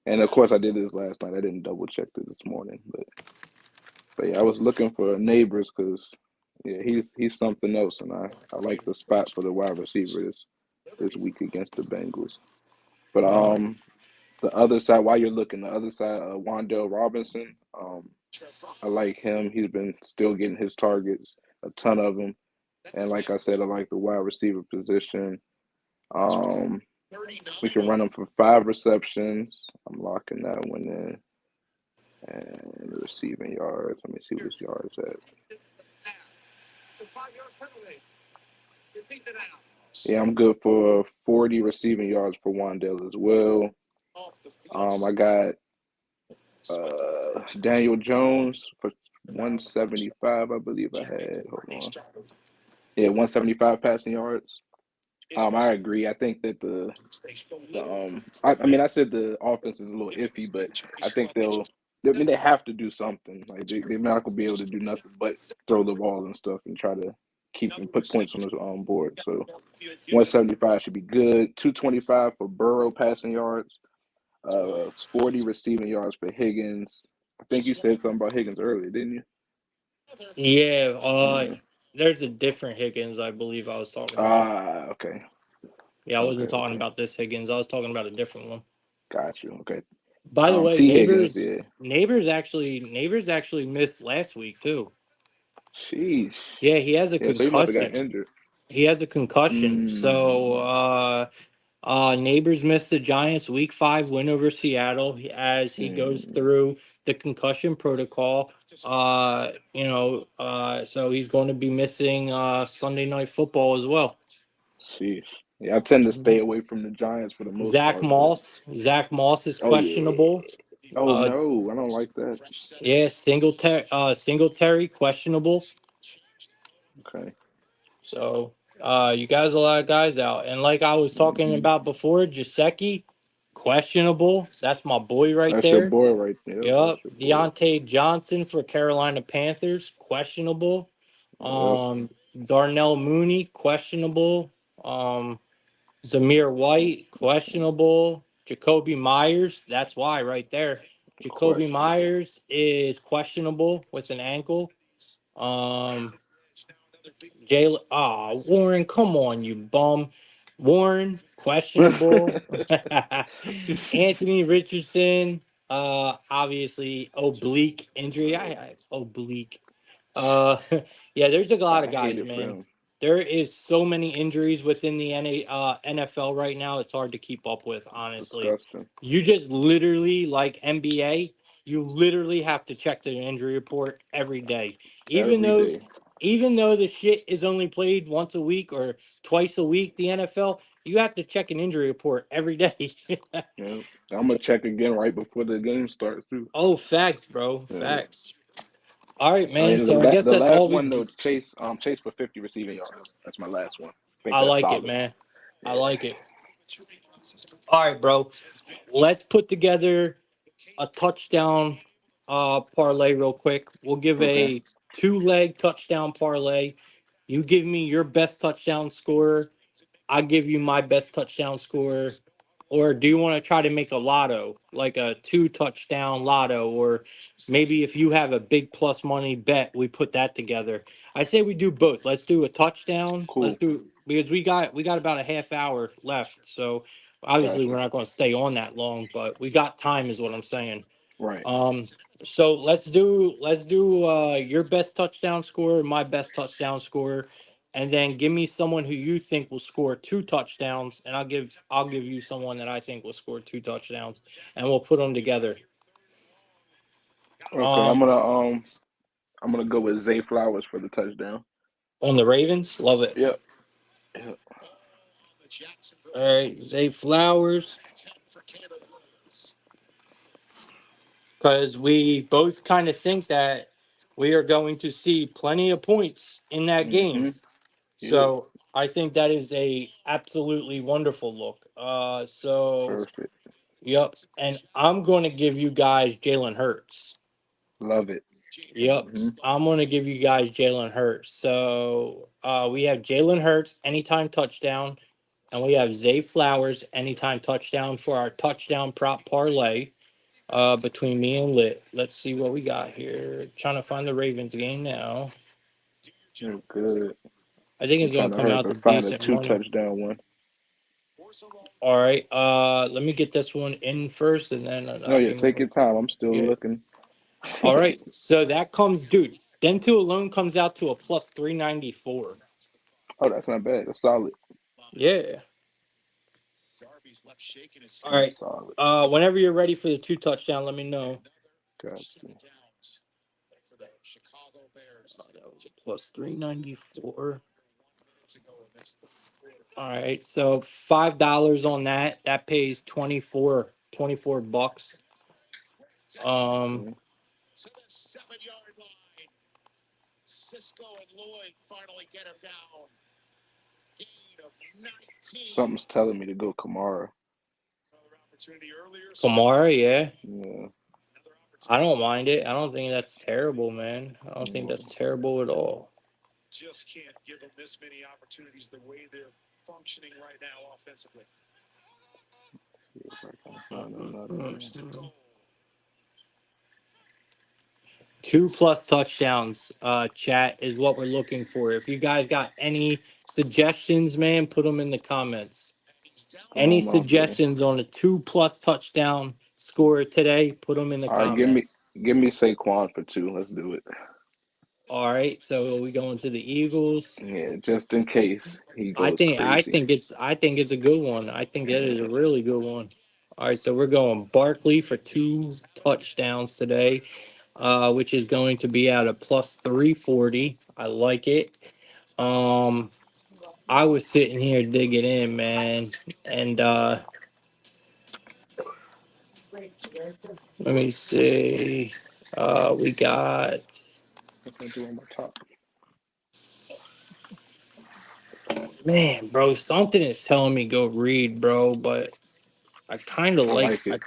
and of course I did this last night. I didn't double check this morning, but yeah, I was looking for Neighbors because yeah, he's something else, and I like the spot for the wide receiver this week against the Bengals. But Uh, the other side, while you're looking, the other side, Wandale Robinson, I like him. He's been still getting his targets, a ton of them. And like I said, I like the wide receiver position. Um, We can run him for 5 receptions. I'm locking that one in. And the receiving yards. Let me see what his yards at. Yeah, I'm good for 40 receiving yards for Wandale as well. I got Daniel Jones for 175, I believe I had. Hold on. Yeah, 175 passing yards. I agree. I think that I mean, I said the offense is a little iffy, but I think I mean, they have to do something. Like they're not gonna be able to do nothing but throw the ball and stuff and try to keep and put points on the board. So 175 should be good. 225 for Burrow passing yards. 40 receiving yards for Higgins. I think you said something about Higgins earlier, didn't you? Yeah, Yeah. there's a different Higgins I believe I was talking about. Okay. Yeah, I wasn't Okay. talking about this Higgins. I was talking about a different one. Got you. Okay. By the way, T Higgins, yeah. Neighbors actually missed last week too. Sheesh. Yeah, he has a Yeah, so he must have got concussion. injured. He has a concussion. So Mm, Neighbors missed the Giants week 5 win over Seattle as he goes mm, through the concussion protocol. So he's going to be missing Sunday night football as well. sheesh. Yeah, I tend to stay away from the Giants for the most Zach part, but Moss. Zach Moss is oh yeah. questionable. Oh Uh, no, I don't like that. yeah, Singletary questionable. Okay. So you guys a lot of guys out. And like I was talking Hmm. about before, Jaceki, questionable. That's my boy right That's your there. boy right there. That's Yep. your boy. Deontay Johnson for Carolina Panthers, questionable. Yep. Darnell Mooney, questionable. Zamir White, questionable. Jacoby Myers, that's why right there. Jacoby Questionable. Myers is questionable with an ankle. Um, Warren, come on, you bum. Warren, questionable. Anthony Richardson, obviously oblique injury. I oblique. Uh, yeah, there's a lot of I hate guys, it for man. him. There is so many injuries within the NFL right now. It's hard to keep up with, It's honestly. disgusting. You just literally, like NBA, you literally have to check the injury report every day. Even Every though day. even though the shit is only played once a week or twice a week, the NFL, you have to check an injury report every day. Yeah. I'm gonna check again right before the game starts too. Oh, facts, bro. Yeah. Facts. All right, I man. mean, So I guess the that's last all one though, we. Chase for 50 receiving yards. That's my last one. I think I that's like it, solid. man. I Yeah. like it. All right, bro. Let's put together a touchdown parlay real quick. We'll give Okay. a 2-leg touchdown parlay. You give me your best touchdown scorer. I give you my best touchdown scorer. Or do you want to try to make a lotto, like a 2 touchdown lotto, or maybe if you have a big plus money bet, we put that together. I say we do both. Let's do a touchdown. Let's Cool. do because we got about a half hour left. So obviously Gotcha. we're not going to stay on that long, but we got time, is what I'm saying. Right. Um, so let's do your best touchdown scorer, my best touchdown scorer, and then give me someone who you think will score 2 touchdowns, and I'll give you someone that I think will score 2 touchdowns, and we'll put them together. Okay. Um, I'm gonna go with Zay Flowers for the touchdown. on the Ravens, love it. Yep. Yep. All right, Zay Flowers, because we both kind of think that we are going to see plenty of points in that game. Mm-hmm. Yeah. So I think that is a absolutely wonderful look. Perfect. Yep, and I'm going to give you guys Jalen Hurts. Love it. Yep, Mm-hmm. I'm going to give you guys Jalen Hurts. So we have Jalen Hurts anytime touchdown, and we have Zay Flowers anytime touchdown for our touchdown prop parlay. Between me and Lit, let's see what we got here. Trying to find the Ravens game now. You're good. I think I'm it's going trying to to come hurry up out to and find a decent two money. touchdown one. All right. Let me get this one in first, and then No, I'll yeah, give you. take your time. I'm still Yeah. looking. All right. So that comes, dude. Them two alone comes out to a plus 394. Oh, that's not bad. That's solid. Yeah. All right. Solid. Whenever you're ready for the 2 touchdown, let me know. Gotcha. That was a plus 394. All right, so $5 on that. That pays 24 bucks. Okay. Something's telling me to go Kamara. Kamara, yeah. Yeah. I don't mind it. I don't think that's terrible, man. I don't think that's terrible at all. Just can't give them this many opportunities the way they're functioning right now offensively. See if I can find another one. 2+ touchdowns, chat is what we're looking for. If you guys got any suggestions, man, put them in the comments. Any On my way. suggestions on a 2+ touchdown score today? Put them in the All right, comments. give me Saquon for 2. Let's do it. All right, so we going to the Eagles. Yeah, just in case he I goes think crazy. I think it's a good one. I think that is a really good one. All right, so we're going Barkley for 2 touchdowns today, which is going to be at a plus 340. I like it. I was sitting here digging in, man, and let me see. We got What's I do on my top? man, bro. Something is telling me go read, bro, but I kind of I like. like it.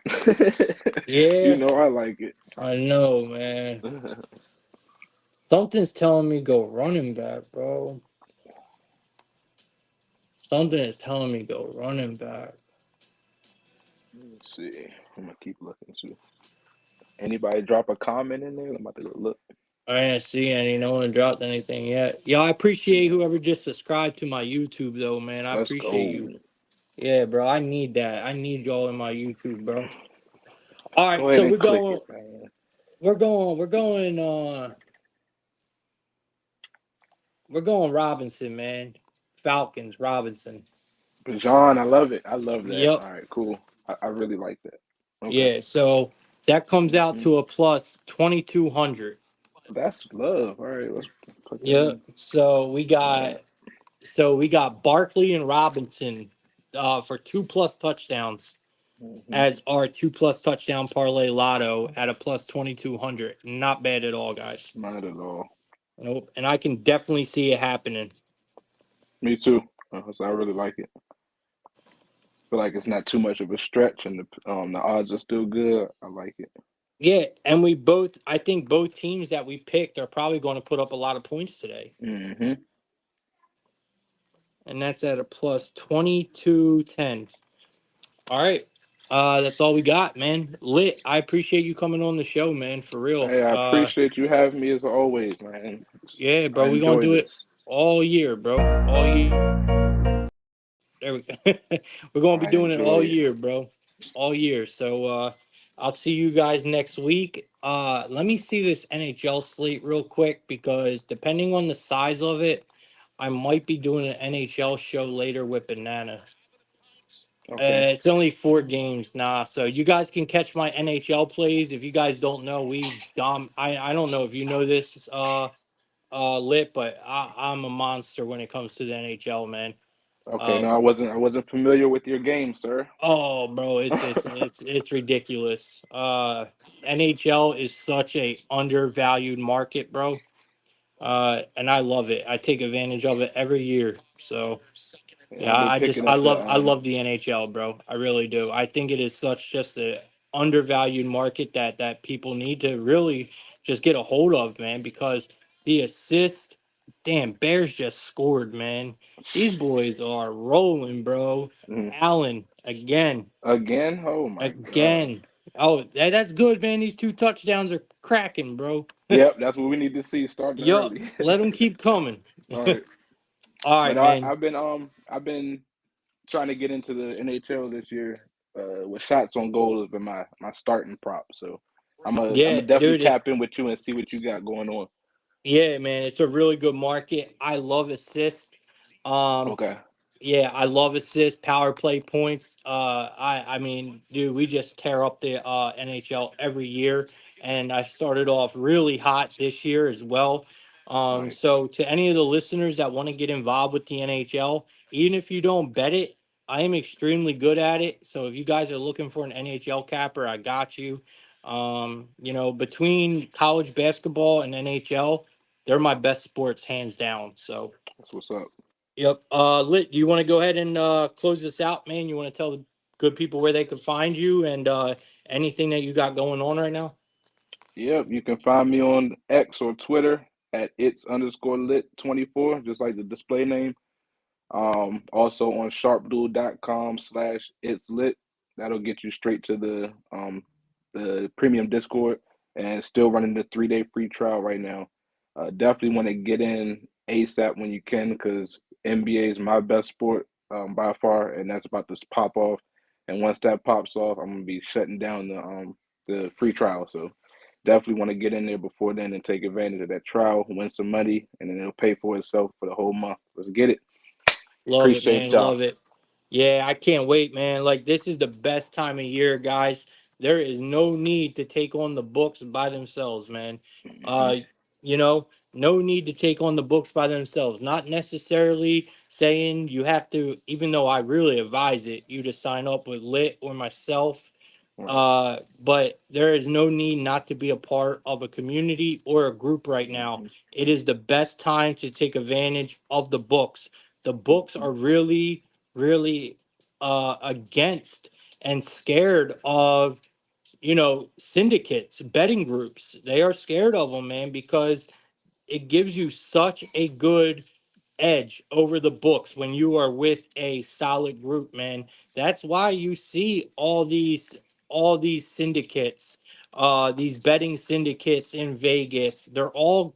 Yeah, You know I like it. I know, man. Something's telling me go running back, bro. Something is telling me go running back. Let's see. I'm gonna keep looking too. Anybody drop a comment in there? I'm about to go look. I didn't see any. No one dropped anything yet. Yeah, I appreciate whoever just subscribed to my YouTube, though, man. I Let's appreciate go. you. Yeah, bro. I need that. I need y'all in my YouTube, bro. All right, Go ahead so and click it, man. we're going Robinson, man. Falcons, Robinson. John, I love it. I love that. Yep. All right, cool. I really like that. Yeah, so that comes out Mhm. to a plus 2,200. That's love. All right, let's put that Yep. in. So we got Barkley and Robinson for 2+ touchdowns Mhm. as our 2+ touchdown parlay lotto at a plus 2,200. Not bad at all, guys. Not at all. Nope. And I can definitely see it happening. Me too. So I really like it. Feel like it's not too much of a stretch, and the odds are still good. I like it. Yeah, and I think both teams that we picked are probably going to put up a lot of points today. Mm-hmm. And that's at a plus 2,210. All right. That's all we got, man. Lit. I appreciate you coming on the show, man. For real. Hey, I appreciate you having me as always, man. Yeah, bro. I We're gonna enjoy do it this. all year, bro. All year. There we go. We're gonna be I doing it enjoy all it. year, bro. All year. So I'll see you guys next week. Let me see this NHL slate real quick because depending on the size of it, I might be doing an NHL show later with Banana. Okay. It's only 4 games, so you guys can catch my NHL plays. If you guys don't know, I don't know if you know this, Lit, but I'm a monster when it comes to the NHL, man. Okay. No, I wasn't familiar with your game, sir. Oh, bro, it's ridiculous. NHL is such a undervalued market, bro. And I love it. I take advantage of it every year. So Yeah, yeah, I've been picking up the I love the NHL, bro. I really do. I think it is such just a undervalued market that people need to really just get a hold of, man, because the assist, damn, Bears just scored, man. These boys are rolling, bro. Allen again. again. Oh my gosh. Again. Oh, that's good, man. These 2 touchdowns are cracking, bro. Yep, that's what we need to see starting Yup. early. Let them keep coming. All right. All But right, no, man. I've been trying to get into the NHL this year. With shots on goal has been my starting prop. So I'm a Yeah, definitely dude. tap in with you and see what you got going on. Yeah, man. It's a really good market. I love assist. Okay. Yeah, I love assists, power play points. I mean, dude, we just tear up the NHL every year, and I started off really hot this year as well. Nice. So to any of the listeners that want to get involved with the NHL, even if you don't bet it, I am extremely good at it. So if you guys are looking for an NHL capper, I got you. You know, between college basketball and NHL, they're my best sports hands down. So. That's what's up. Yep. Lit, you want to go ahead and close this out, man? You want to tell the good people where they can find you and anything that you got going on right now? Yep, you can find me on X or Twitter at its_lit24, just like the display name. Also on sharpduel.com/itslit. That'll get you straight to the premium Discord, and still running the 3-day free trial right now. Definitely want to get in ASAP when you can, because NBA is my best sport by far, and that's about to pop off. And once that pops off, I'm gonna be shutting down the free trial. So definitely want to get in there before then and take advantage of that trial, win some money, and then it'll pay for itself for the whole month. Let's get it. Love it, Appreciate man. y'all. Love it. Yeah, I can't wait, man. Like, this is the best time of year, guys. There is no need to take on the books by themselves, man. Hmm. Uh, you know, no need to take on the books by themselves. Not necessarily saying you have to, even though I really advise it, you to sign up with Lit or myself. Right. But there is no need not to be a part of a community or a group right now. Hmm. It is the best time to take advantage of the books. The books Hmm. are really, really against and scared of, syndicates, betting groups. They are scared of them, man, because it gives you such a good edge over the books when you are with a solid group, man. That's why you see all these syndicates, these betting syndicates in Vegas. They're all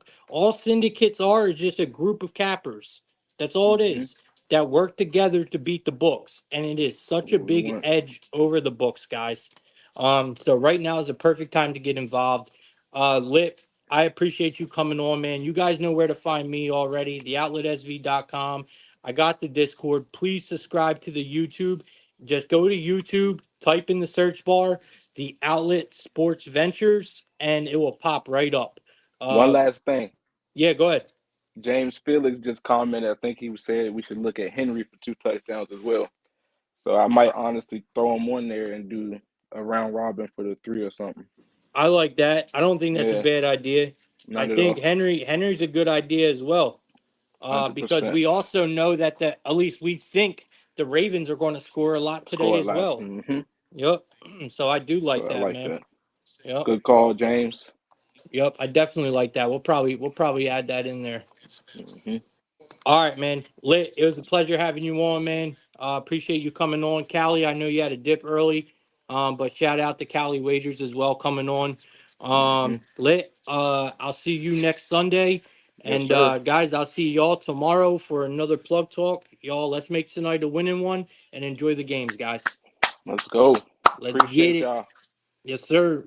syndicates are is just a group of cappers. That's all it Hmm. is. That work together to beat the books. And it is such a What we big want. edge over the books, guys. So right now is the perfect time to get involved. Lit, I appreciate you coming on, man. You guys know where to find me already, theoutlet.sv.com. I got the Discord. Please subscribe to the YouTube. Just go to YouTube, type in the search bar, the Outlet Sports Ventures, and it will pop right up. One Uh, last thing. yeah, go ahead. James Felix just commented. I think he said we should look at Henry for 2 touchdowns as well. So I might honestly throw him on there and do a round robin for the 3 or something. I like that. I don't think that's a Yeah, bad idea. I not at think all. Henry's a good idea as well. Because 100%. we also know that at least we think the Ravens are going to score a lot today Score a as lot. well. Yep. So I do So like I that, like man. that. Yep. Good call, James. Yep. I definitely like that. We'll probably add that in there. Hmm. All right, man. Lit. It was a pleasure having you on, man. Appreciate you coming on, Callie. I know you had a dip early, but shout out to Callie Wagers as well coming on. Hmm. Lit. I'll see you next Sunday, Yes, and sir. guys, I'll see y'all tomorrow for another plug talk. Y'all, let's make tonight a winning one and enjoy the games, guys. Let's go. Let's get Appreciate it. y'all. Yes, sir.